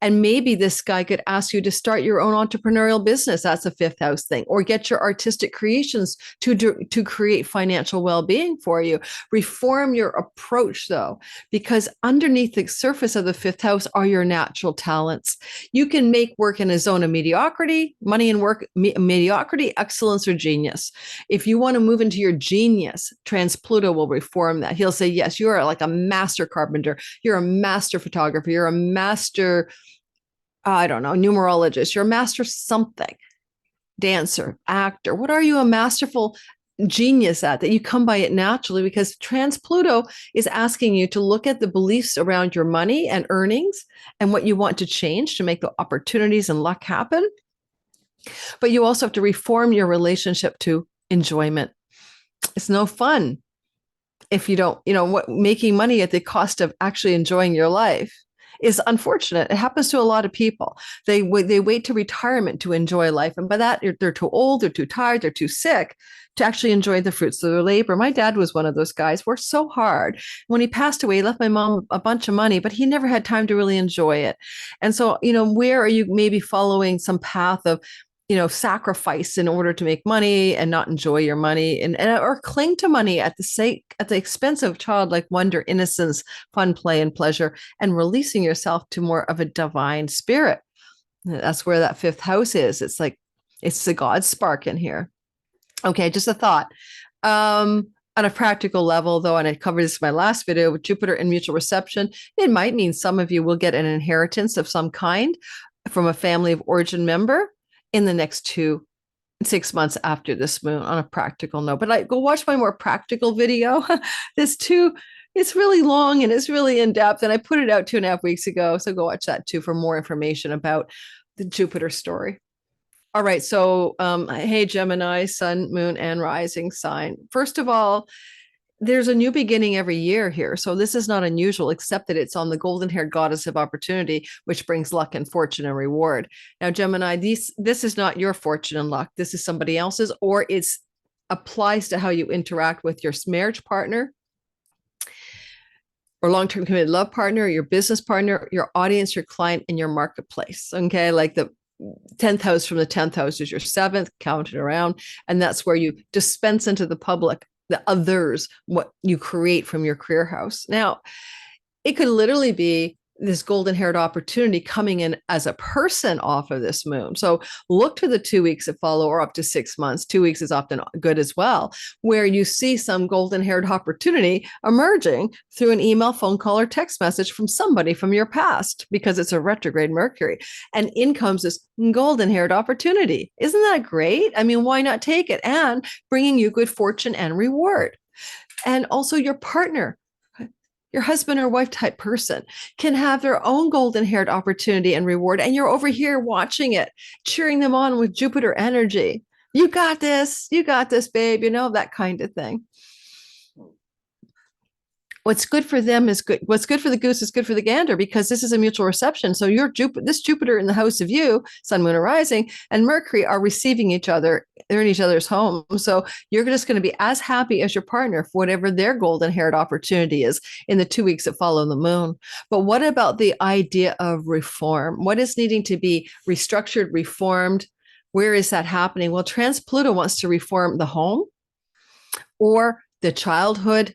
And maybe this guy could ask you to start your own entrepreneurial business. That's a 5th house thing. Or get your artistic creations to create financial well-being for you. Reform your approach, though, because underneath the surface of the 5th house are your natural talents. You can make work in a zone of mediocrity, money and work, mediocrity, excellence, or genius. If you want to move into your genius, Transpluto will reform that. He'll say, yes, you are like a master carpenter. You're a master photographer. You're a master, I don't know, numerologist. You're a master something, dancer, actor. What are you a masterful genius at that you come by it naturally? Because Transpluto is asking you to look at the beliefs around your money and earnings and what you want to change to make the opportunities and luck happen. But you also have to reform your relationship to enjoyment. It's no fun if you don't, making money at the cost of actually enjoying your life. is unfortunate. It happens to a lot of people. They wait to retirement to enjoy life. And by that, they're too old, they're too tired, they're too sick to actually enjoy the fruits of their labor. My dad was one of those guys, worked so hard. When he passed away, he left my mom a bunch of money, but he never had time to really enjoy it. And so, where are you maybe following some path of, sacrifice in order to make money and not enjoy your money and or cling to money at the expense of childlike wonder, innocence, fun, play, and pleasure, and releasing yourself to more of a divine spirit. That's where that fifth house is. It's like, it's the God spark in here. Okay, just a thought. On a practical level, though, and I covered this in my last video with Jupiter and mutual reception, it might mean some of you will get an inheritance of some kind from a family of origin member in the next 6 months after this moon, on a practical note. But go watch my more practical video. It's really long and it's really in depth, and I put it out 2.5 weeks ago. So go watch that too for more information about the Jupiter story. All right. So, hey, Gemini, sun, moon, and rising sign. First of all, there's a new beginning every year here. So this is not unusual, except that it's on the golden-haired goddess of opportunity, which brings luck and fortune and reward. Now, Gemini, this is not your fortune and luck. This is somebody else's, or it applies to how you interact with your marriage partner or long-term committed love partner, your business partner, your audience, your client, and your marketplace. Okay. Like the 10th house from the 10th house is your 7th, count it around. And that's where you dispense into the public, the others, what you create from your career house. Now, it could literally be this golden-haired opportunity coming in as a person off of this moon. So look to the 2 weeks that follow, or up to 6 months. 2 weeks is often good as well, where you see some golden-haired opportunity emerging through an email, phone call, or text message from somebody from your past, because it's a retrograde Mercury. And in comes this golden-haired opportunity. Isn't that great? I mean, why not take it? And bringing you good fortune and reward. And also your partner, your husband or wife type person, can have their own golden-haired opportunity and reward. And you're over here watching it, cheering them on with Jupiter energy. You got this, babe, that kind of thing. What's good for them is good. What's good for the goose is good for the gander, because this is a mutual reception. So this Jupiter in the house of you, sun, moon, and rising, and Mercury are receiving each other. They're in each other's home. So you're just going to be as happy as your partner for whatever their golden-haired opportunity is in the 2 weeks that follow the moon. But what about the idea of reform? What is needing to be restructured, reformed? Where is that happening? Well, Trans-Pluto wants to reform the home or the childhood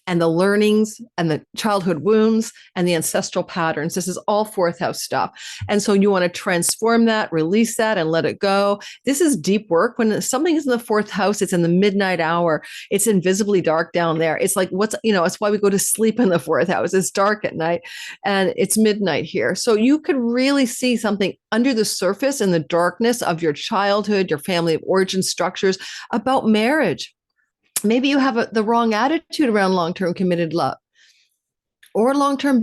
and the learnings and the childhood wounds and the ancestral patterns. This is all fourth house stuff. And so you want to transform that, release that, and let it go. This is deep work. When something is in the fourth house, it's in the midnight hour. It's invisibly dark down there. It's like, it's why we go to sleep in the fourth house. It's dark at night and it's midnight here. So you could really see something under the surface in the darkness of your childhood, your family of origin structures about marriage. Maybe you have the wrong attitude around long-term committed love or long-term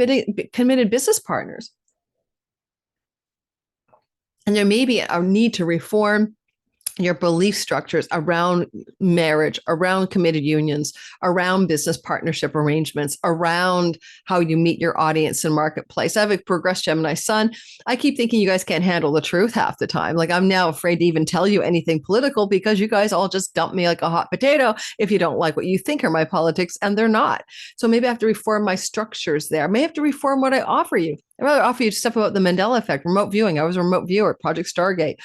committed business partners. And there may be a need to reform your belief structures around marriage, around committed unions, around business partnership arrangements, around how you meet your audience and marketplace. I have a progressed Gemini sun. I keep thinking you guys can't handle the truth half the time. Like, I'm now afraid to even tell you anything political, because you guys all just dump me like a hot potato if you don't like what you think are my politics, and they're not. So maybe I have to reform my structures there. I may have to reform what I offer you. I'd rather offer you stuff about the Mandela effect, remote viewing. I was a remote viewer at Project Stargate.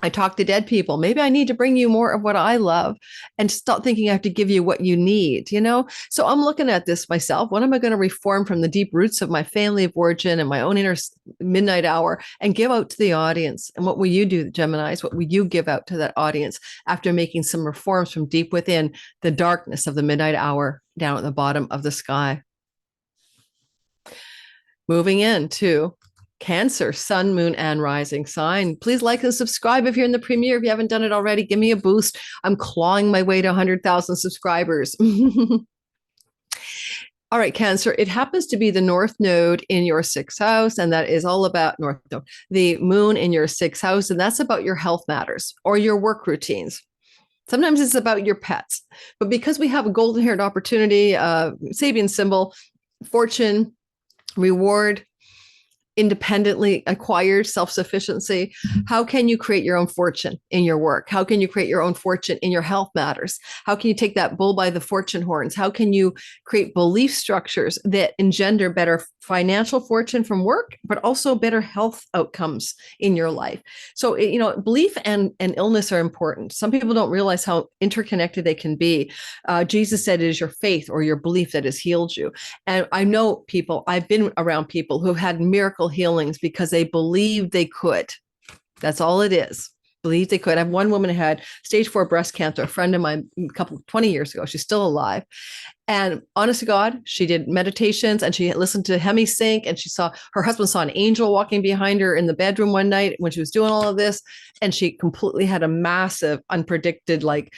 I talk to dead people. Maybe I need to bring you more of what I love and stop thinking I have to give you what you need, So I'm looking at this myself. What am I going to reform from the deep roots of my family of origin and my own inner midnight hour and give out to the audience? And what will you do, Geminis? What will you give out to that audience after making some reforms from deep within the darkness of the midnight hour down at the bottom of the sky? Moving into Cancer, sun, moon, and rising sign. Please like and subscribe if you're in the premiere. If you haven't done it already, give me a boost. I'm clawing my way to 100,000 subscribers. All right, Cancer, it happens to be the North Node in your 6th house, and that is all about North Node, the moon in your 6th house, and that's about your health matters or your work routines. Sometimes it's about your pets, but because we have a golden-haired opportunity, Sabian symbol, fortune, reward, independently acquired self-sufficiency. How can you create your own fortune in your work? How can you create your own fortune in your health matters? How can you take that bull by the fortune horns? How can you create belief structures that engender better financial fortune from work, but also better health outcomes in your life? So, belief and illness are important. Some people don't realize how interconnected they can be. Jesus said it is your faith or your belief that has healed you. And I know people, I've been around people who had miracle healings because they believed they could. That's all it is. Believed they could. I have one woman who had stage 4 breast cancer, a friend of mine, 20 years ago. She's still alive. And honest to God, she did meditations and she listened to Hemi sync, and her husband saw an angel walking behind her in the bedroom one night when she was doing all of this. And she completely had a massive, unpredicted,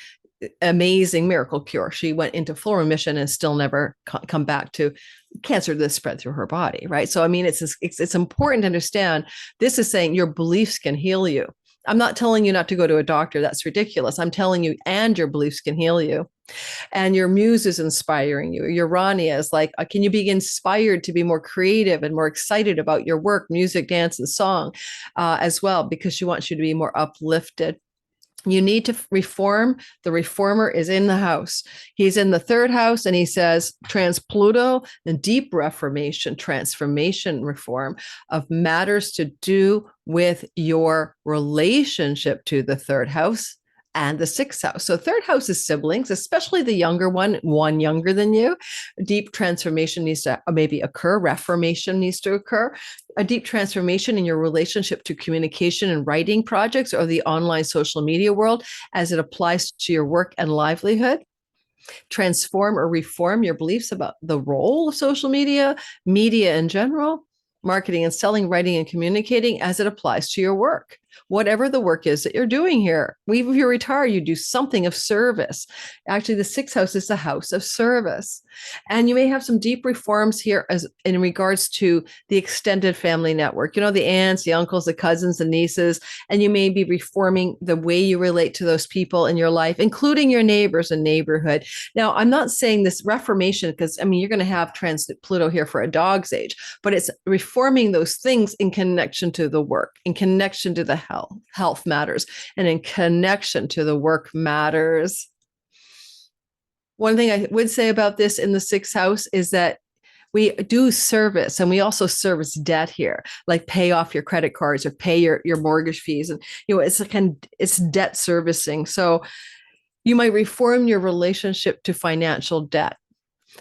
amazing miracle cure. She went into full remission and still never come back to cancer that spread through her body, right? So, I mean, it's important to understand this is saying your beliefs can heal you. I'm not telling you not to go to a doctor. That's ridiculous. I'm telling you, and your beliefs can heal you. And your muse is inspiring you. Urania is like, can you be inspired to be more creative and more excited about your work, music, dance, and song as well, because she wants you to be more uplifted. You need to reform. The reformer is in the house. He's in the 3rd house, and he says Transpluto, the deep reformation, transformation, reform of matters to do with your relationship to the 3rd house and the 6th house. So 3rd house is siblings, especially the younger one younger than you. Deep transformation needs to maybe occur. Reformation needs to occur. A deep transformation in your relationship to communication and writing projects or the online social media world as it applies to your work and livelihood. Transform or reform your beliefs about the role of social media in general, marketing and selling, writing and communicating as it applies to your work. Whatever the work is that you're doing here, even if you retire, you do something of service. Actually, the 6th house is the house of service. And you may have some deep reforms here as in regards to the extended family network, the aunts, the uncles, the cousins, the nieces, and you may be reforming the way you relate to those people in your life, including your neighbors and neighborhood. Now, I'm not saying this reformation because, you're going to have Trans-Pluto here for a dog's age, but it's reforming those things in connection to the work, in connection to the health matters, and in connection to the work matters. One thing I would say about this in the 6th house is that we do service, and we also service debt here, like pay off your credit cards or pay your mortgage fees. And, it's debt servicing. So you might reform your relationship to financial debt,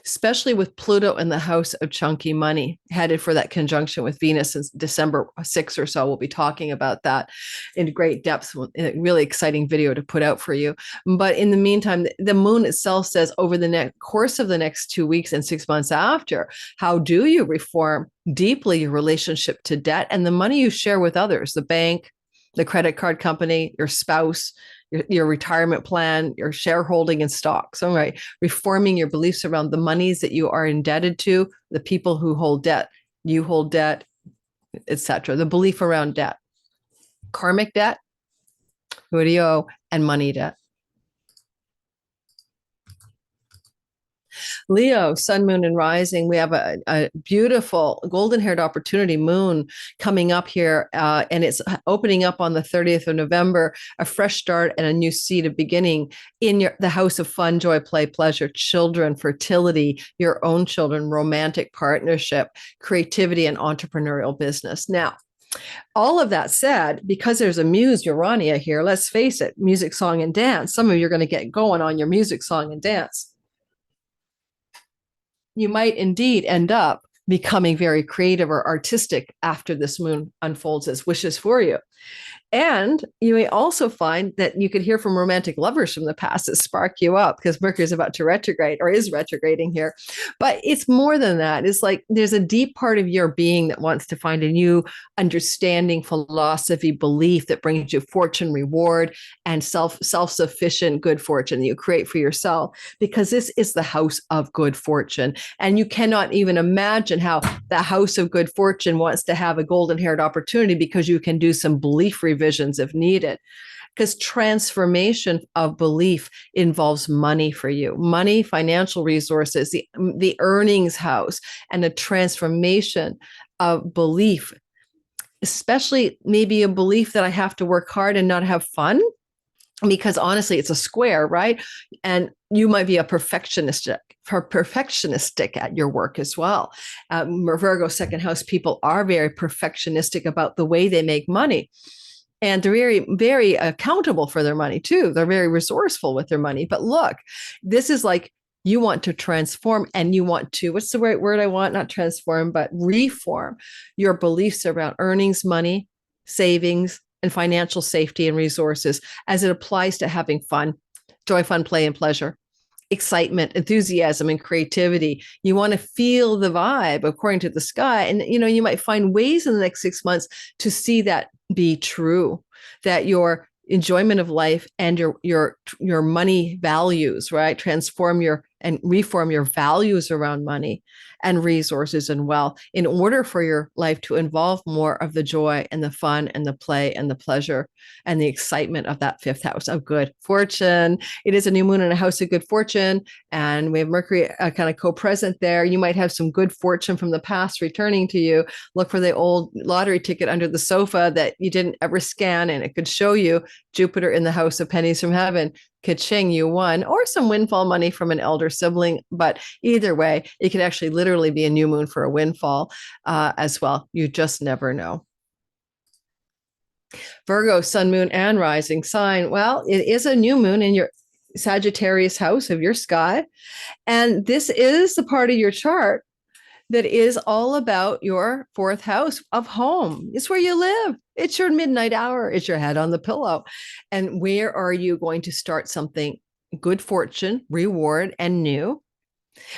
especially with Pluto in the house of chunky money, headed for that conjunction with Venus in December 6th or so. We'll be talking about that in great depth, in a really exciting video to put out for you. But in the meantime, the moon itself says over the course of the next 2 weeks and 6 months after, how do you reform deeply your relationship to debt and the money you share with others, the bank, the credit card company, your spouse, your retirement plan, your shareholding in stocks. All right. Reforming your beliefs around the monies that you are indebted to, the people who hold debt, you hold debt, etc. The belief around debt, karmic debt, who do you owe, and money debt. Leo, sun, moon, and rising. We have a beautiful golden-haired opportunity moon coming up here, and it's opening up on the 30th of November, a fresh start and a new seed of beginning in the house of fun, joy, play, pleasure, children, fertility, your own children, romantic partnership, creativity, and entrepreneurial business. Now, all of that said, because there's a muse Urania here, let's face it, music, song, and dance. Some of you are going to get going on your music, song, and dance. You might indeed end up becoming very creative or artistic after this moon unfolds as wishes for you. And you may also find that you could hear from romantic lovers from the past that spark you up because Mercury is about to retrograde or is retrograding here. But it's more than that. It's like there's a deep part of your being that wants to find a new understanding, philosophy, belief that brings you fortune, reward, and self-sufficient good fortune that you create for yourself, because this is the house of good fortune. And you cannot even imagine how the house of good fortune wants to have a golden-haired opportunity because you can do some belief revisions if needed. because transformation of belief involves money for you, money, financial resources, the earnings house, and the transformation of belief, especially maybe a belief that I have to work hard and not have fun, because honestly, it's a square, right? And you might be a perfectionistic at your work as well. Virgo second house people are very perfectionistic about the way they make money. And they're very, very accountable for their money too. They're very resourceful with their money. But look, this is like you want to transform, and you want to, what's the right word I want? Not transform, but reform your beliefs around earnings, money, savings, and financial safety and resources as it applies to having fun, joy, fun, play, and pleasure, excitement, enthusiasm, and creativity. You want to feel the vibe according to the sky. And, you might find ways in the next 6 months to see that be true, that your enjoyment of life and your money values, right, transform and reform your values around money and resources and wealth in order for your life to involve more of the joy and the fun and the play and the pleasure and the excitement of that fifth house of good fortune. It is a new moon in a house of good fortune, and we have Mercury kind of co-present there. You might have some good fortune from the past returning to you. Look for the old lottery ticket under the sofa that you didn't ever scan, and it could show you Jupiter in the house of pennies from heaven. Ka-ching, you won, or some windfall money from an elder sibling. But either way, it could actually literally be a new moon for a windfall as well. You just never know. Virgo, sun, moon, and rising sign. Well, it is a new moon in your Sagittarius house of your sky. And this is the part of your chart that is all about your fourth house of home. It's where you live. It's your midnight hour. It's your head on the pillow. And where are you going to start something good fortune, reward, and new,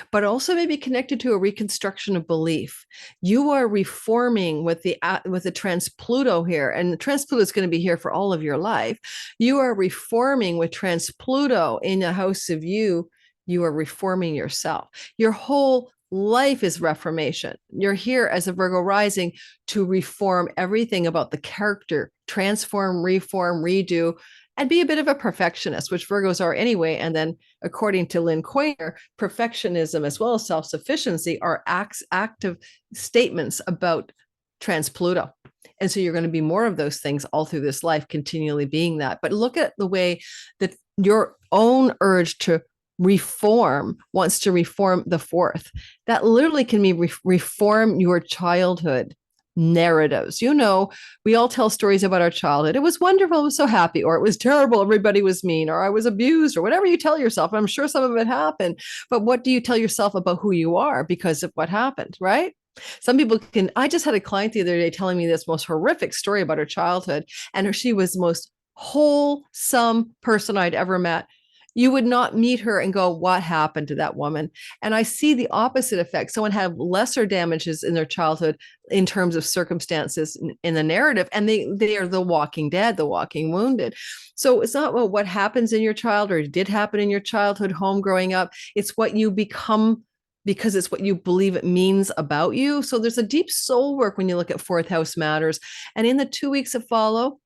but also maybe connected to a reconstruction of belief. You are reforming with the Transpluto here, and Transpluto is going to be here for all of your life. You are reforming with Transpluto in the house of you. You are reforming yourself. Your whole life is reformation. You're here as a Virgo rising to reform everything about the character, transform, reform, redo, and be a bit of a perfectionist, which Virgos are anyway. And then according to Lynn Coiner, perfectionism as well as self-sufficiency are active statements about Transpluto. And so you're going to be more of those things all through this life, continually being that. But look at the way that your own urge to reform wants to reform the fourth. That literally can be reform your childhood narratives. We all tell stories about our childhood. It was wonderful, I was so happy, or it was terrible, everybody was mean, or I was abused, or whatever you tell yourself. I'm sure some of it happened, but what do you tell yourself about who you are because of what happened, right? Some people I just had a client the other day telling me this most horrific story about her childhood, and she was the most wholesome person I'd ever met. You would not meet her and go, what happened to that woman? And I see the opposite effect. Someone had lesser damages in their childhood in terms of circumstances in the narrative, and they are the walking dead, the walking wounded. So it's not about what happens in your childhood or did happen in your childhood home growing up. It's what you become, because it's what you believe it means about you. So there's a deep soul work when you look at fourth house matters. And in the 2 weeks that follow,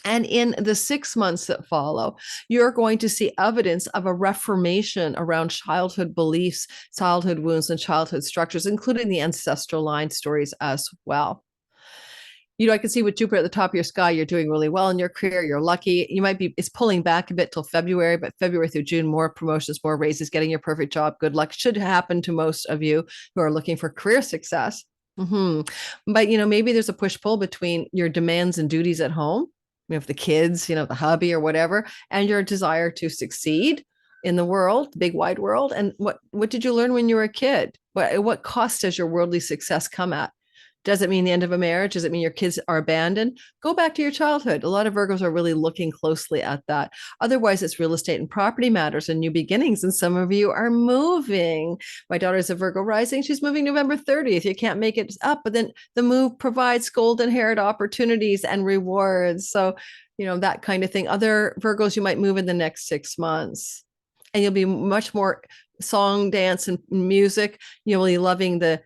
and in the 6 months that follow, you're going to see evidence of a reformation around childhood beliefs, childhood wounds, and childhood structures, including the ancestral line stories as well. I can see with Jupiter at the top of your sky, you're doing really well in your career. You're lucky. It's pulling back a bit till February, but February through June, more promotions, more raises, getting your perfect job. Good luck should happen to most of you who are looking for career success. But, maybe there's a push-pull between your demands and duties at home, the kids, the hubby or whatever, and your desire to succeed in the world, the big wide world. And what did you learn when you were a kid? What cost does your worldly success come at? Does it mean the end of a marriage? Does it mean your kids are abandoned? Go back to your childhood. A lot of Virgos are really looking closely at that. Otherwise, it's real estate and property matters and new beginnings. And some of you are moving. My daughter's a Virgo rising. She's moving November 30th. You can't make it up, but then the move provides golden haired opportunities and rewards. So, that kind of thing. Other Virgos, you might move in the next 6 months. And you'll be much more song, dance, and music. You'll be loving the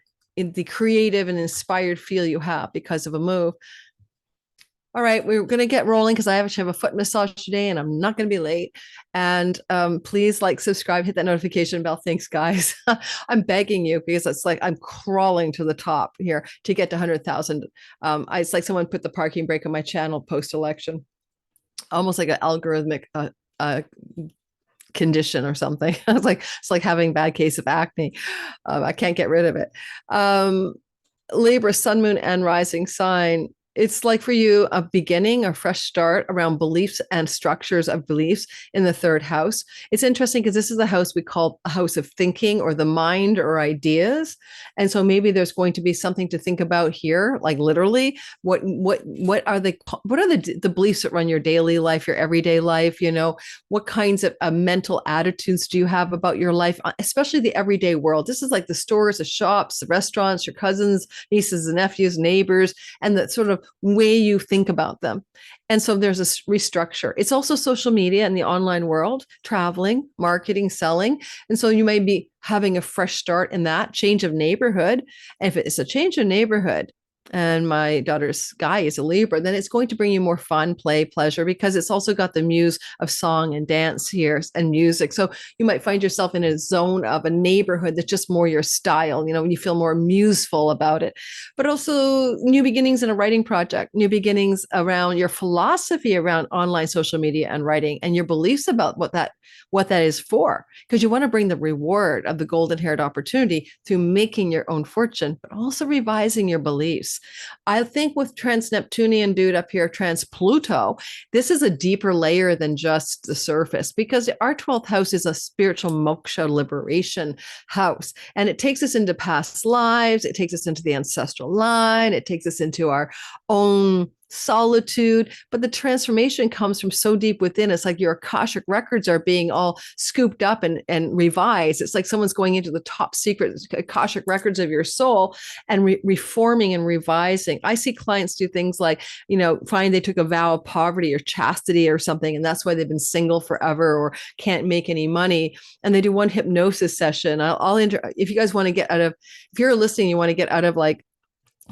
creative and inspired feel you have because of a move. All right, we're going to get rolling because I actually have a foot massage today and I'm not going to be late. And please like, subscribe, hit that notification bell. Thanks, guys. I'm begging you because it's like I'm crawling to the top here to get to 100,000. It's like someone put the parking brake on my channel post-election, almost like an algorithmic condition or something. It's like having a bad case of acne. I can't get rid of it. Libra, sun, moon, and rising sign. It's like for you a beginning, a fresh start around beliefs and structures of beliefs in the third house. It's interesting because this is the house we call a house of thinking or the mind or ideas. And so maybe there's going to be something to think about here, like literally what are the beliefs that run your daily life, your everyday life, you know, what kinds of mental attitudes do you have about your life, especially the everyday world. This is like the stores, the shops, the restaurants, your cousins, nieces and nephews, neighbors, and the sort of way you think about them. And so there's a restructure. It's also social media and the online world, traveling, marketing, selling. And so you may be having a fresh start in that change of neighborhood. And if it's a change of neighborhood, and my daughter's guy is a Libra, then it's going to bring you more fun, play, pleasure, because it's also got the muse of song and dance here and music. So you might find yourself in a zone of a neighborhood that's just more your style, you know, when you feel more museful about it. But also new beginnings in a writing project, new beginnings around your philosophy around online social media and writing and your beliefs about what that is for, because you want to bring the reward of the golden haired opportunity through making your own fortune, but also revising your beliefs. I think with trans-Neptunian dude up here, trans-Pluto, this is a deeper layer than just the surface, because our 12th house is a spiritual moksha liberation house. And it takes us into past lives. It takes us into the ancestral line. It takes us into our own solitude, but the transformation comes from so deep within. It's like your Akashic records are being all scooped up and revised. It's like someone's going into the top secret Akashic records of your soul and reforming and revising. I see clients do things like, you know, find they took a vow of poverty or chastity or something, and that's why they've been single forever or can't make any money. And they do one hypnosis session. If you guys want to get out of, if you're listening, you want to get out of like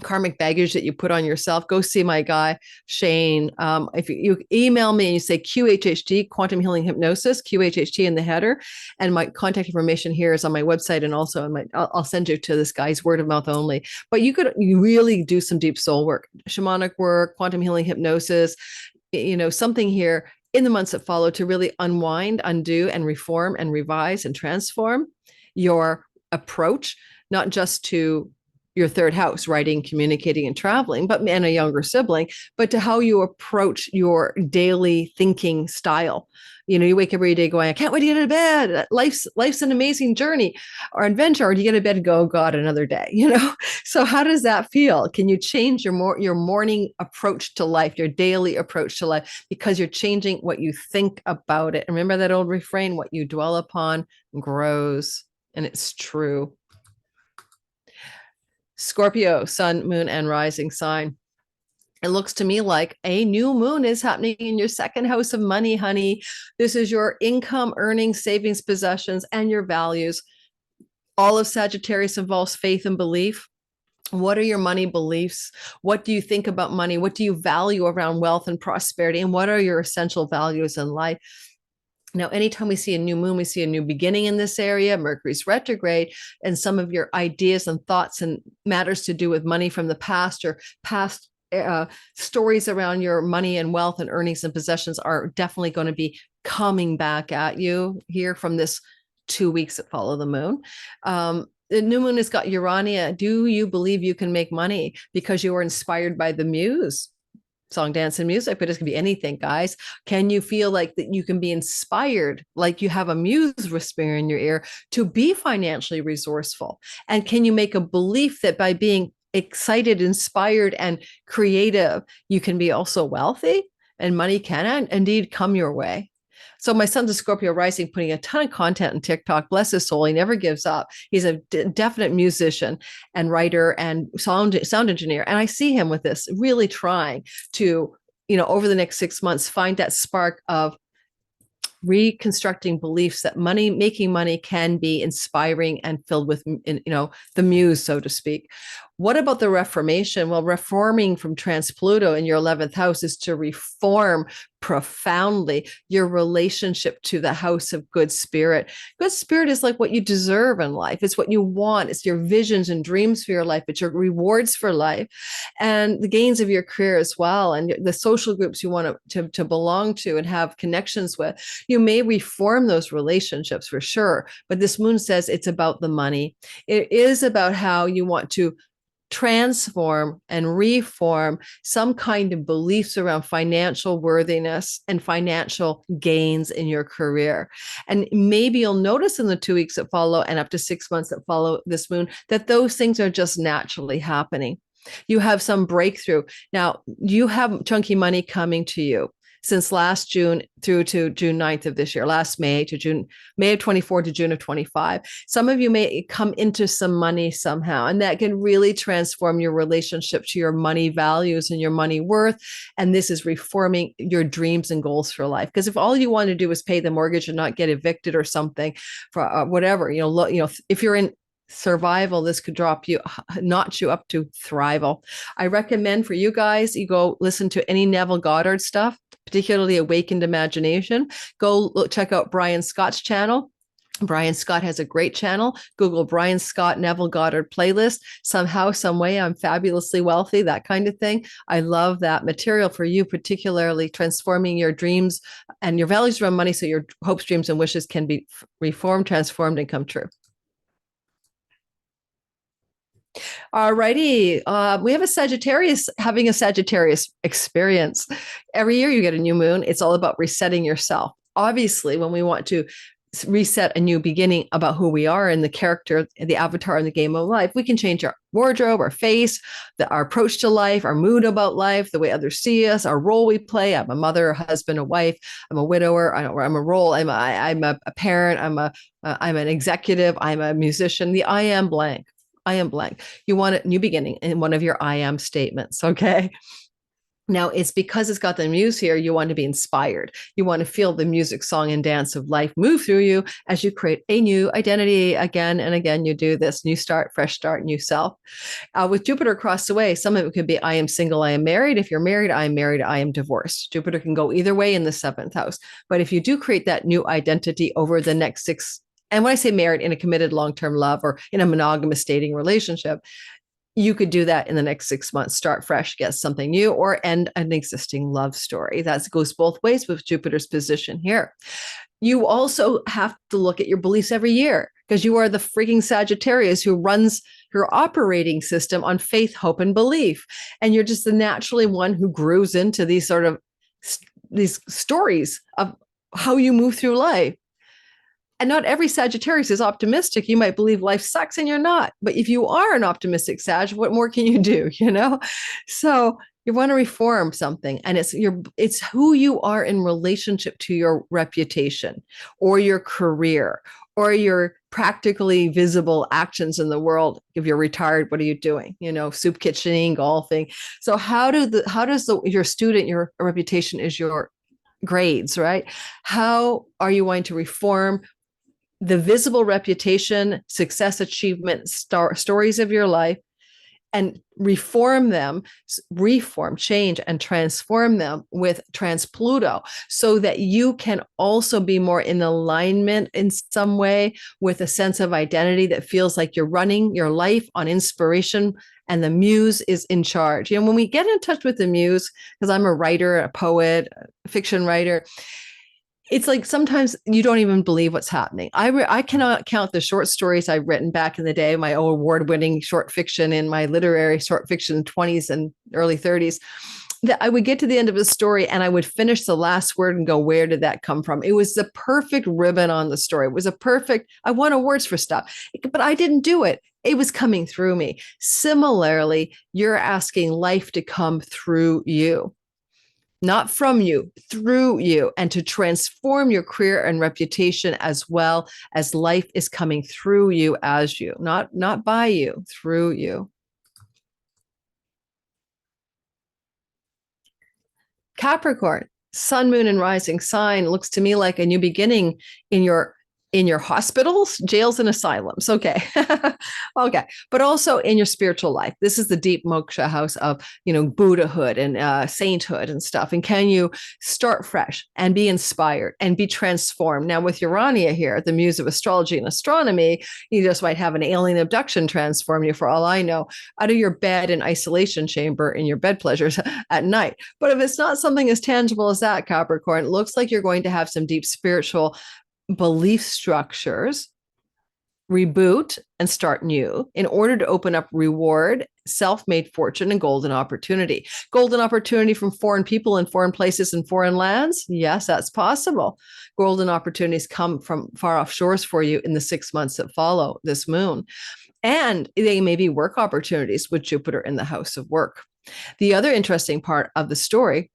karmic baggage that you put on yourself, go see my guy, Shane. If you email me and you say QHHT, Quantum Healing Hypnosis, QHHT in the header, and my contact information here is on my website, and also I'll send you to this guy's word of mouth only. But you really do some deep soul work, shamanic work, quantum healing hypnosis, you know, something here in the months that follow to really unwind, undo, and reform and revise and transform your approach, not just to your third house, writing, communicating, and traveling, and a younger sibling, but to how you approach your daily thinking style. You know, you wake up every day going, I can't wait to get out of bed. Life's an amazing journey or adventure. Or do you get out of bed and go, oh God, another day, you know? So how does that feel? Can you change your morning approach to life, your daily approach to life, because you're changing what you think about it? Remember that old refrain, what you dwell upon grows, and it's true. Scorpio, sun, moon, and rising sign. It looks to me like a new moon is happening in your second house of money, honey. This is your income, earnings, savings, possessions, and your values. All of Sagittarius involves faith and belief. What are your money beliefs? What do you think about money? What do you value around wealth and prosperity? And what are your essential values in life? Now, anytime we see a new moon, we see a new beginning in this area. Mercury's retrograde, and some of your ideas and thoughts and matters to do with money from the past or past stories around your money and wealth and earnings and possessions are definitely going to be coming back at you here from this 2 weeks that follow the moon. The new moon has got Urania. Do you believe you can make money because you were inspired by the muse? Song, dance, and music, but it can be anything, guys. Can you feel like that you can be inspired, like you have a muse whispering in your ear to be financially resourceful? And can you make a belief that by being excited, inspired, and creative, you can be also wealthy and money can indeed come your way? So my son's a Scorpio rising, putting a ton of content on TikTok. Bless his soul. He never gives up. He's a definite musician and writer and sound engineer. And I see him with this, really trying to, you know, over the next 6 months, find that spark of reconstructing beliefs that making money can be inspiring and filled with, you know, the muse, so to speak. What about the reformation? Well, reforming from Trans-Pluto in your 11th house is to reform profoundly your relationship to the house of good spirit. Good spirit is like what you deserve in life. It's what you want. It's your visions and dreams for your life. It's your rewards for life and the gains of your career as well. And the social groups you want to belong to and have connections with. You may reform those relationships for sure. But this moon says it's about the money. It is about how you want to transform and reform some kind of beliefs around financial worthiness and financial gains in your career. And maybe you'll notice in the 2 weeks that follow and up to 6 months that follow this moon that those things are just naturally happening. You have some breakthrough. Now, you have chunky money coming to you since last June through to June 9th of this year, last May to May of 24 to June of 25. Some of you may come into some money somehow, and that can really transform your relationship to your money values and your money worth. And this is reforming your dreams and goals for life. Because if all you want to do is pay the mortgage and not get evicted or something for whatever, if you're in survival, this could notch you up to thrival. I recommend for you guys, you go listen to any Neville Goddard stuff, particularly Awakened Imagination. Go check out Brian Scott's channel. Brian Scott has a great channel. Google Brian Scott Neville Goddard playlist. Somehow, some way, I'm fabulously wealthy, that kind of thing. I love that material for you, particularly transforming your dreams and your values around money so your hopes, dreams, and wishes can be reformed, transformed, and come true. All righty. We have a Sagittarius having a Sagittarius experience. Every year you get a new moon. It's all about resetting yourself. Obviously, when we want to reset a new beginning about who we are and the character, the avatar in the game of life, we can change our wardrobe, our face, our approach to life, our mood about life, the way others see us, our role we play. I'm a mother, a husband, a wife. I'm a widower. I'm a role. I'm a parent. I'm an executive. I'm a musician. The I am blank. I am blank. You want a new beginning in one of your I am statements. Okay. Now, it's because it's got the muse here, you want to be inspired. You want to feel the music, song, and dance of life move through you as you create a new identity. Again and again, you do this new start, fresh start, new self. With Jupiter across the way, some of it could be I am single, I am married. If you're married, I am divorced. Jupiter can go either way in the 7th house. But if you do create that new identity over the next 6, and when I say married, in a committed long-term love or in a monogamous dating relationship, you could do that in the next 6 months, start fresh, get something new, or end an existing love story. That goes both ways with Jupiter's position here. You also have to look at your beliefs every year because you are the freaking Sagittarius who runs your operating system on faith, hope, and belief. And you're just the naturally one who grooves into these sort of these stories of how you move through life. And not every Sagittarius is optimistic. You might believe life sucks and you're not. But if you are an optimistic Sag, what more can you do, So you want to reform something. And it's who you are in relationship to your reputation or your career or your practically visible actions in the world. If you're retired, what are you doing? Soup kitchening, golfing. So how does your student, your reputation is your grades, right? How are you going to reform the visible reputation, success, achievement, stories of your life, and reform, change, and transform them with Transpluto so that you can also be more in alignment in some way with a sense of identity that feels like you're running your life on inspiration and the muse is in charge. When we get in touch with the muse, because I'm a writer, a poet, a fiction writer, it's like sometimes you don't even believe what's happening. I cannot count the short stories I've written back in the day, my award-winning short fiction in my literary short fiction 20s and early 30s, that I would get to the end of a story and I would finish the last word and go, where did that come from? It was the perfect ribbon on the story. It was I won awards for stuff, but I didn't do it. It was coming through me. Similarly, you're asking life to come through you. Not from you, through you, and to transform your career and reputation as well as life is coming through you as you, not by you, through you. Capricorn, sun, moon, and rising sign looks to me like a new beginning in your in your hospitals, jails, and asylums. Okay. Okay. But also in your spiritual life. This is the deep moksha house of, Buddhahood and sainthood and stuff. And can you start fresh and be inspired and be transformed? Now, with Urania here, the muse of astrology and astronomy, you just might have an alien abduction transform you, for all I know, out of your bed and isolation chamber in your bed pleasures at night. But if it's not something as tangible as that, Capricorn, it looks like you're going to have some deep spiritual belief structures reboot and start new in order to open up reward, self-made fortune, and golden opportunity. Golden opportunity from foreign people and foreign places and foreign lands. Yes, that's possible. Golden opportunities come from far off shores for you in the 6 months that follow this moon. And they may be work opportunities with Jupiter in the house of work. The other interesting part of the story,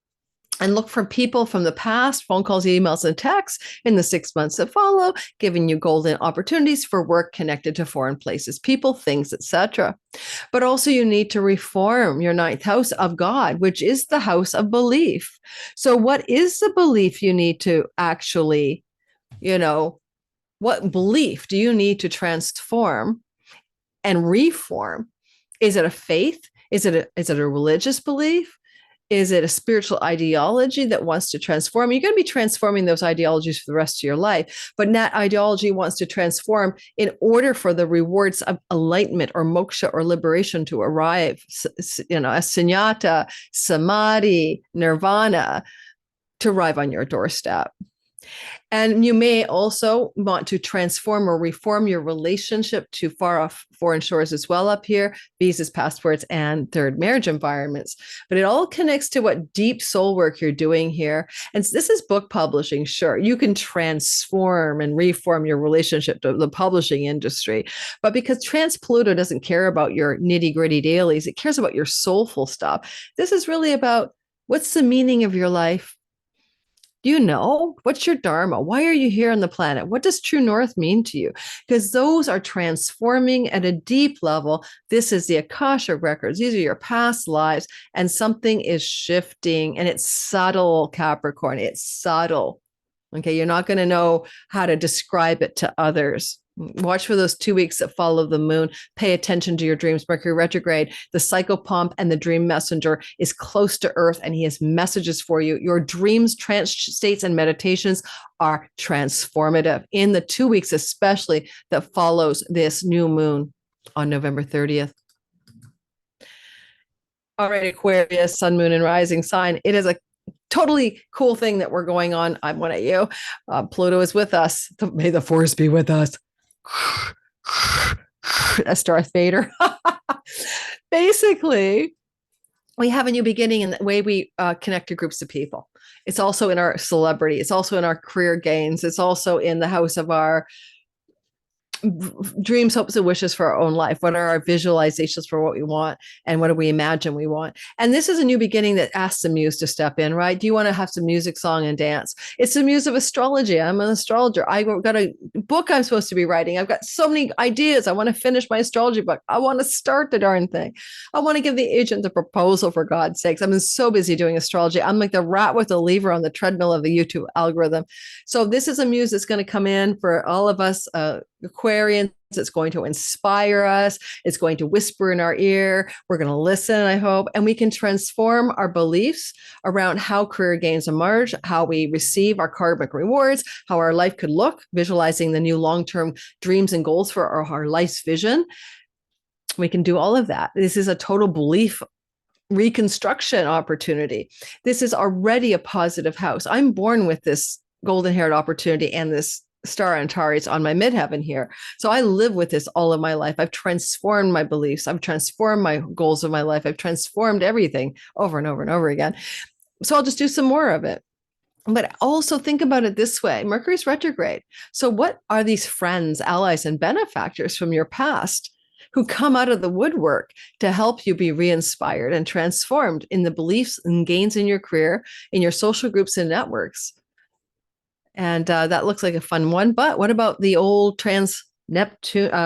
and look for people from the past, phone calls, emails, and texts in the 6 months that follow, giving you golden opportunities for work connected to foreign places, people, things, etc. But also you need to reform your 9th house of God, which is the house of belief. So what is the belief you need to actually, what belief do you need to transform and reform? Is it a faith? Is it a religious belief? Is it a spiritual ideology that wants to transform? You're going to be transforming those ideologies for the rest of your life, but that ideology wants to transform in order for the rewards of enlightenment or moksha or liberation to arrive, as sunyata, samadhi, nirvana, to arrive on your doorstep. And you may also want to transform or reform your relationship to far off foreign shores as well up here, visas, passports, and third marriage environments. But it all connects to what deep soul work you're doing here. And this is book publishing. Sure, you can transform and reform your relationship to the publishing industry. But because Transpluto doesn't care about your nitty gritty dailies, it cares about your soulful stuff. This is really about what's the meaning of your life? Do you know? What's your dharma? Why are you here on the planet? What does true north mean to you? Because those are transforming at a deep level. This is the Akasha records. These are your past lives, and something is shifting, and it's subtle, Capricorn. It's subtle. Okay, you're not going to know how to describe it to others. Watch for those 2 weeks that follow the moon. Pay attention to your dreams. Mercury retrograde, the psychopomp and the dream messenger is close to Earth, and he has messages for you. Your dreams, trance states, and meditations are transformative in the 2 weeks, especially that follows this new moon on November 30th. All right, Aquarius, sun, moon, and rising sign. It is a totally cool thing that we're going on. I'm one of you. Pluto is with us. May the force be with us. That's Darth Vader. Basically, we have a new beginning in the way we connect to groups of people. It's also in our celebrity. It's also in our career gains. It's also in the house of our dreams, hopes, and wishes for our own life. What are our visualizations for what we want, and what do we imagine we want? And this is a new beginning that asks the muse to step in, right? Do you want to have some music, song, and dance? It's the muse of astrology. I'm an astrologer. I got a book I'm supposed to be writing. I've got so many ideas. I want to finish my astrology book. I want to start the darn thing. I want to give the agent a proposal, for God's sakes. I'm so busy doing astrology. I'm like the rat with the lever on the treadmill of the YouTube algorithm. So this is a muse that's going to come in for all of us, Aquarians. It's going to inspire us. It's going to whisper in our ear. We're going to listen, I hope, and we can transform our beliefs around how career gains emerge, how we receive our karmic rewards, how our life could look, visualizing the new long-term dreams and goals for our life's vision. We can do all of that. This is a total belief reconstruction opportunity. This is already a positive house. I'm born with this golden-haired opportunity and this Star Antares on my midheaven here. So I live with this all of my life. I've transformed my beliefs. I've transformed my goals of my life. I've transformed everything over and over and over again. So I'll just do some more of it. But also think about it this way. Mercury's retrograde. So what are these friends, allies, and benefactors from your past who come out of the woodwork to help you be re-inspired and transformed in the beliefs and gains in your career, in your social groups and networks? And that looks like a fun one. But what about the old Trans-Neptunian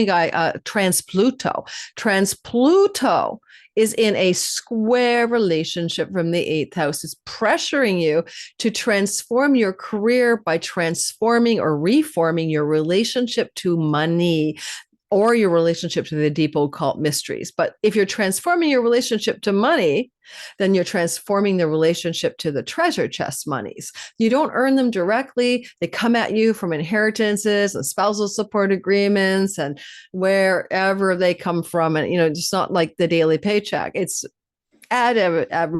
guy, Transpluto? Transpluto is in a square relationship from the 8th house. It's pressuring you to transform your career by transforming or reforming your relationship to money, or your relationship to the deep occult mysteries. But if you're transforming your relationship to money, then you're transforming the relationship to the treasure chest monies. You don't earn them directly. They come at you from inheritances and spousal support agreements and wherever they come from. And, it's not like the daily paycheck. It's ad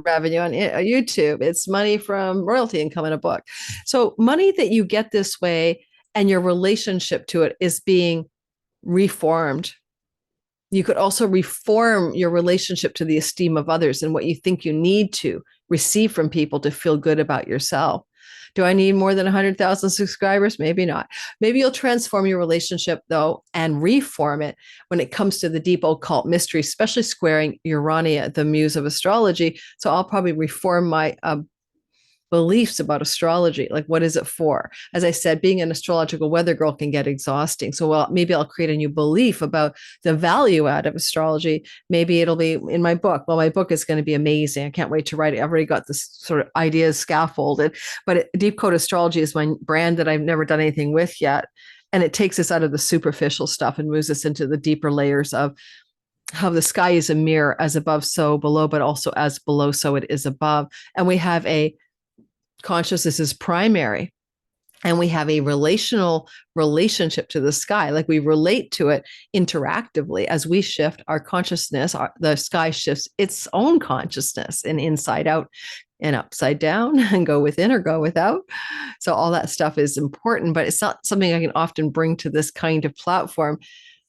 revenue on YouTube. It's money from royalty income in a book. So money that you get this way and your relationship to it is being reformed. You could also reform your relationship to the esteem of others and what you think you need to receive from people to feel good about yourself. Do I need more than 100,000 subscribers? Maybe not. Maybe you'll transform your relationship, though, and reform it when it comes to the deep occult mystery, especially squaring Urania, the muse of astrology. So I'll probably reform my beliefs about astrology. Like, what is it for? As I said, being an astrological weather girl can get exhausting. So maybe I'll create a new belief about the value add of astrology. Maybe it'll be in my book. Well, my book is going to be amazing. I can't wait to write it. I've already got this sort of ideas scaffolded, but Deep Code Astrology is my brand that I've never done anything with yet. And it takes us out of the superficial stuff and moves us into the deeper layers of how the sky is a mirror, as above, so below, but also as below, so it is above. And we have a consciousness is primary, and we have a relational relationship to the sky. Like, we relate to it interactively. As we shift our consciousness, the sky shifts its own consciousness, and inside out and upside down, and go within or go without. So all that stuff is important, but it's not something I can often bring to this kind of platform.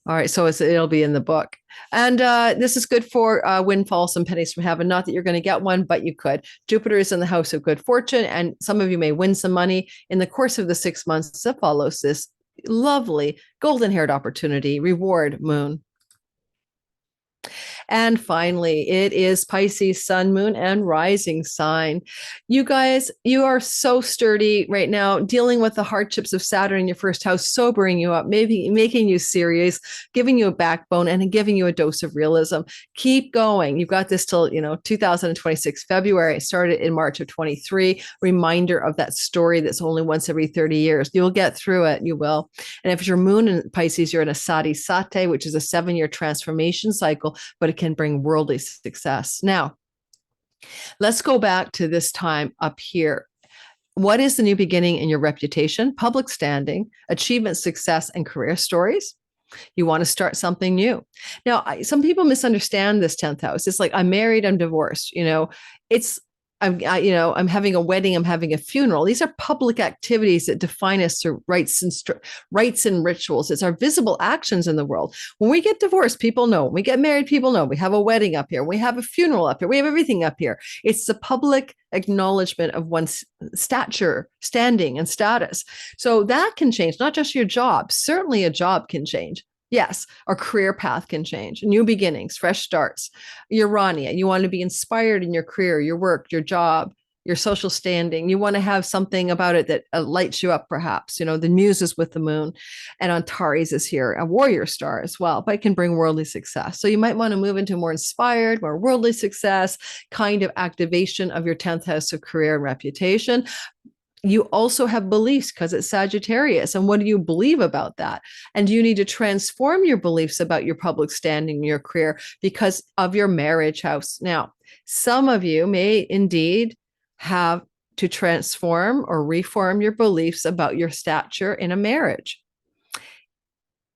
All right, so it'll be in the book. And this is good for windfalls and pennies from heaven. Not that you're going to get one, but you could. Jupiter is in the house of good fortune, and some of you may win some money in the course of the 6 months that follows this lovely golden-haired opportunity, reward moon. And finally, it is Pisces, sun, moon, and rising sign. You guys, you are so sturdy right now, dealing with the hardships of Saturn in your first house, sobering you up, maybe making you serious, giving you a backbone, and giving you a dose of realism. Keep going. You've got this till 2026 February. It started in March of 23. Reminder of that story that's only once every 30 years. You'll get through it. You will. And if your moon in Pisces, you're in a Sati Sate, which is a 7-year transformation cycle, but it can bring worldly success. Now, let's go back to this time up here. What is the new beginning in your reputation, public standing, achievement, success, and career stories? You want to start something new. Now, some people misunderstand this 10th house. It's like, I'm married, I'm divorced. I'm having a wedding, I'm having a funeral. These are public activities that define us through rites and rituals. It's our visible actions in the world. When we get divorced, people know. When we get married, people know. We have a wedding up here. We have a funeral up here. We have everything up here. It's the public acknowledgement of one's stature, standing, and status. So that can change, not just your job. Certainly a job can change. Yes, our career path can change. New beginnings, fresh starts. Urania, you want to be inspired in your career, your work, your job, your social standing. You want to have something about it that lights you up, perhaps. The muse is with the moon, and Antares is here, a warrior star as well, but it can bring worldly success. So you might want to move into more inspired, more worldly success, kind of activation of your 10th house of career and reputation. You also have beliefs because it's Sagittarius. And what do you believe about that? And you need to transform your beliefs about your public standing in your career because of your marriage house. Now, some of you may indeed have to transform or reform your beliefs about your stature in a marriage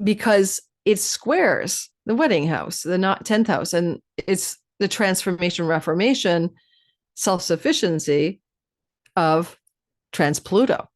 because it squares the wedding house, the 10th house, and it's the transformation, reformation, self-sufficiency of Transpluto.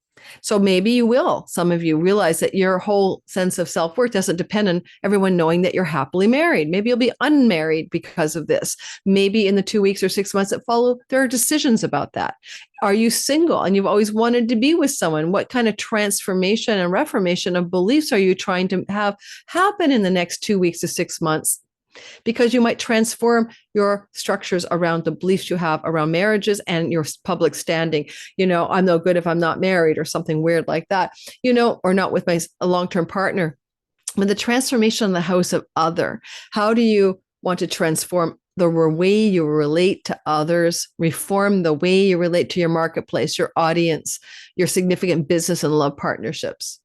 So maybe you will, some of you, realize that your whole sense of self-worth doesn't depend on everyone knowing that you're happily married. Maybe you'll be unmarried because of this. Maybe in the 2 weeks or 6 months that follow, there are decisions about that. Are you single and you've always wanted to be with someone? What kind of transformation and reformation of beliefs are you trying to have happen in the next 2 weeks to 6 months? Because you might transform your structures around the beliefs you have around marriages and your public standing. I'm no good if I'm not married or something weird like that, or not with a long-term partner. But the transformation in the house of other, how do you want to transform the way you relate to others, reform the way you relate to your marketplace, your audience, your significant business and love partnerships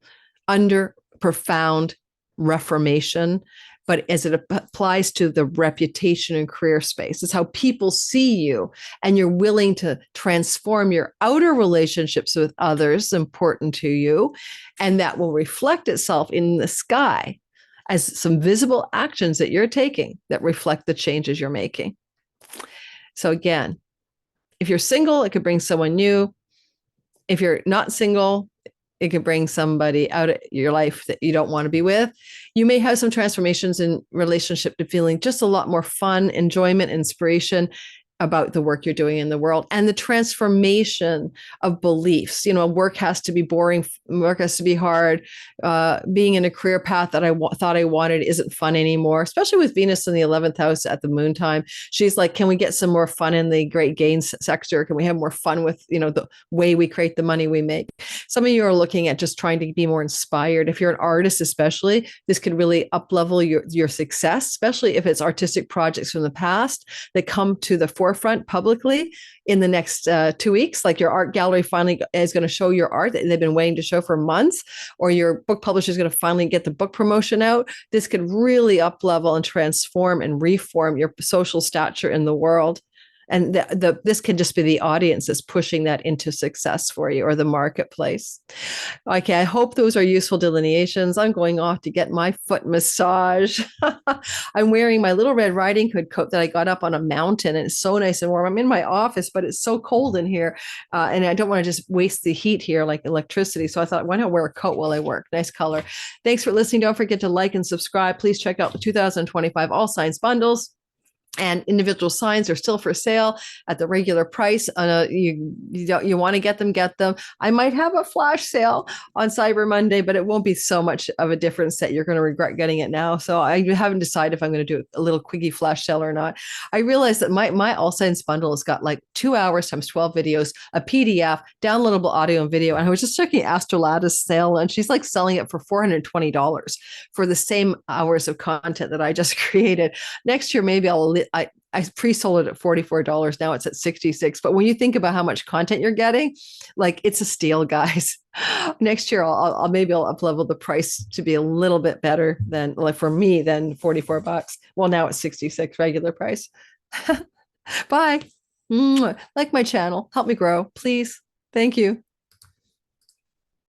under profound reformation. But as it applies to the reputation and career space, it's how people see you, and you're willing to transform your outer relationships with others important to you. And that will reflect itself in the sky as some visible actions that you're taking that reflect the changes you're making. So again, if you're single, it could bring someone new. If you're not single, it could bring somebody out of your life that you don't want to be with. You may have some transformations in relationship to feeling just a lot more fun, enjoyment, inspiration about the work you're doing in the world, and the transformation of beliefs. Work has to be boring. Work has to be hard. Being in a career path that I thought I wanted isn't fun anymore, especially with Venus in the 11th house at the moon time. She's like, can we get some more fun in the great gains sector? Can we have more fun with, the way we create the money we make? Some of you are looking at just trying to be more inspired. If you're an artist, especially, this could really up-level your success, especially if it's artistic projects from the past that come to the forefront publicly in the next 2 weeks. Like your art gallery finally is going to show your art that they've been waiting to show for months, or your book publisher is going to finally get the book promotion out. This could really up level and transform and reform your social stature in the world. And this can just be the audience that's pushing that into success for you, or the marketplace. Okay, I hope those are useful delineations. I'm going off to get my foot massage. I'm wearing my little Red Riding Hood coat that I got up on a mountain, and it's so nice and warm. I'm in my office, but it's so cold in here, and I don't want to just waste the heat here like electricity. So I thought, why not wear a coat while I work? Nice color. Thanks for listening. Don't forget to like and subscribe. Please check out the 2025 All Signs bundles. And individual signs are still for sale at the regular price. You want to get them, get them. I might have a flash sale on Cyber Monday, but it won't be so much of a difference that you're going to regret getting it now. So I haven't decided if I'm going to do a little quickie flash sale or not. I realized that my All Signs bundle has got like 2 hours times 12 videos, a PDF, downloadable audio and video. And I was just checking Astrolata's sale, and she's like selling it for $420 for the same hours of content that I just created. Next year, maybe I pre-sold it at $44. Now it's at $66. But when you think about how much content you're getting, like, it's a steal, guys. Next year, I'll maybe up level the price to be a little bit better than, like, for me, than $44. Well, now it's 66 regular price. Bye. Like my channel, help me grow, please. Thank you.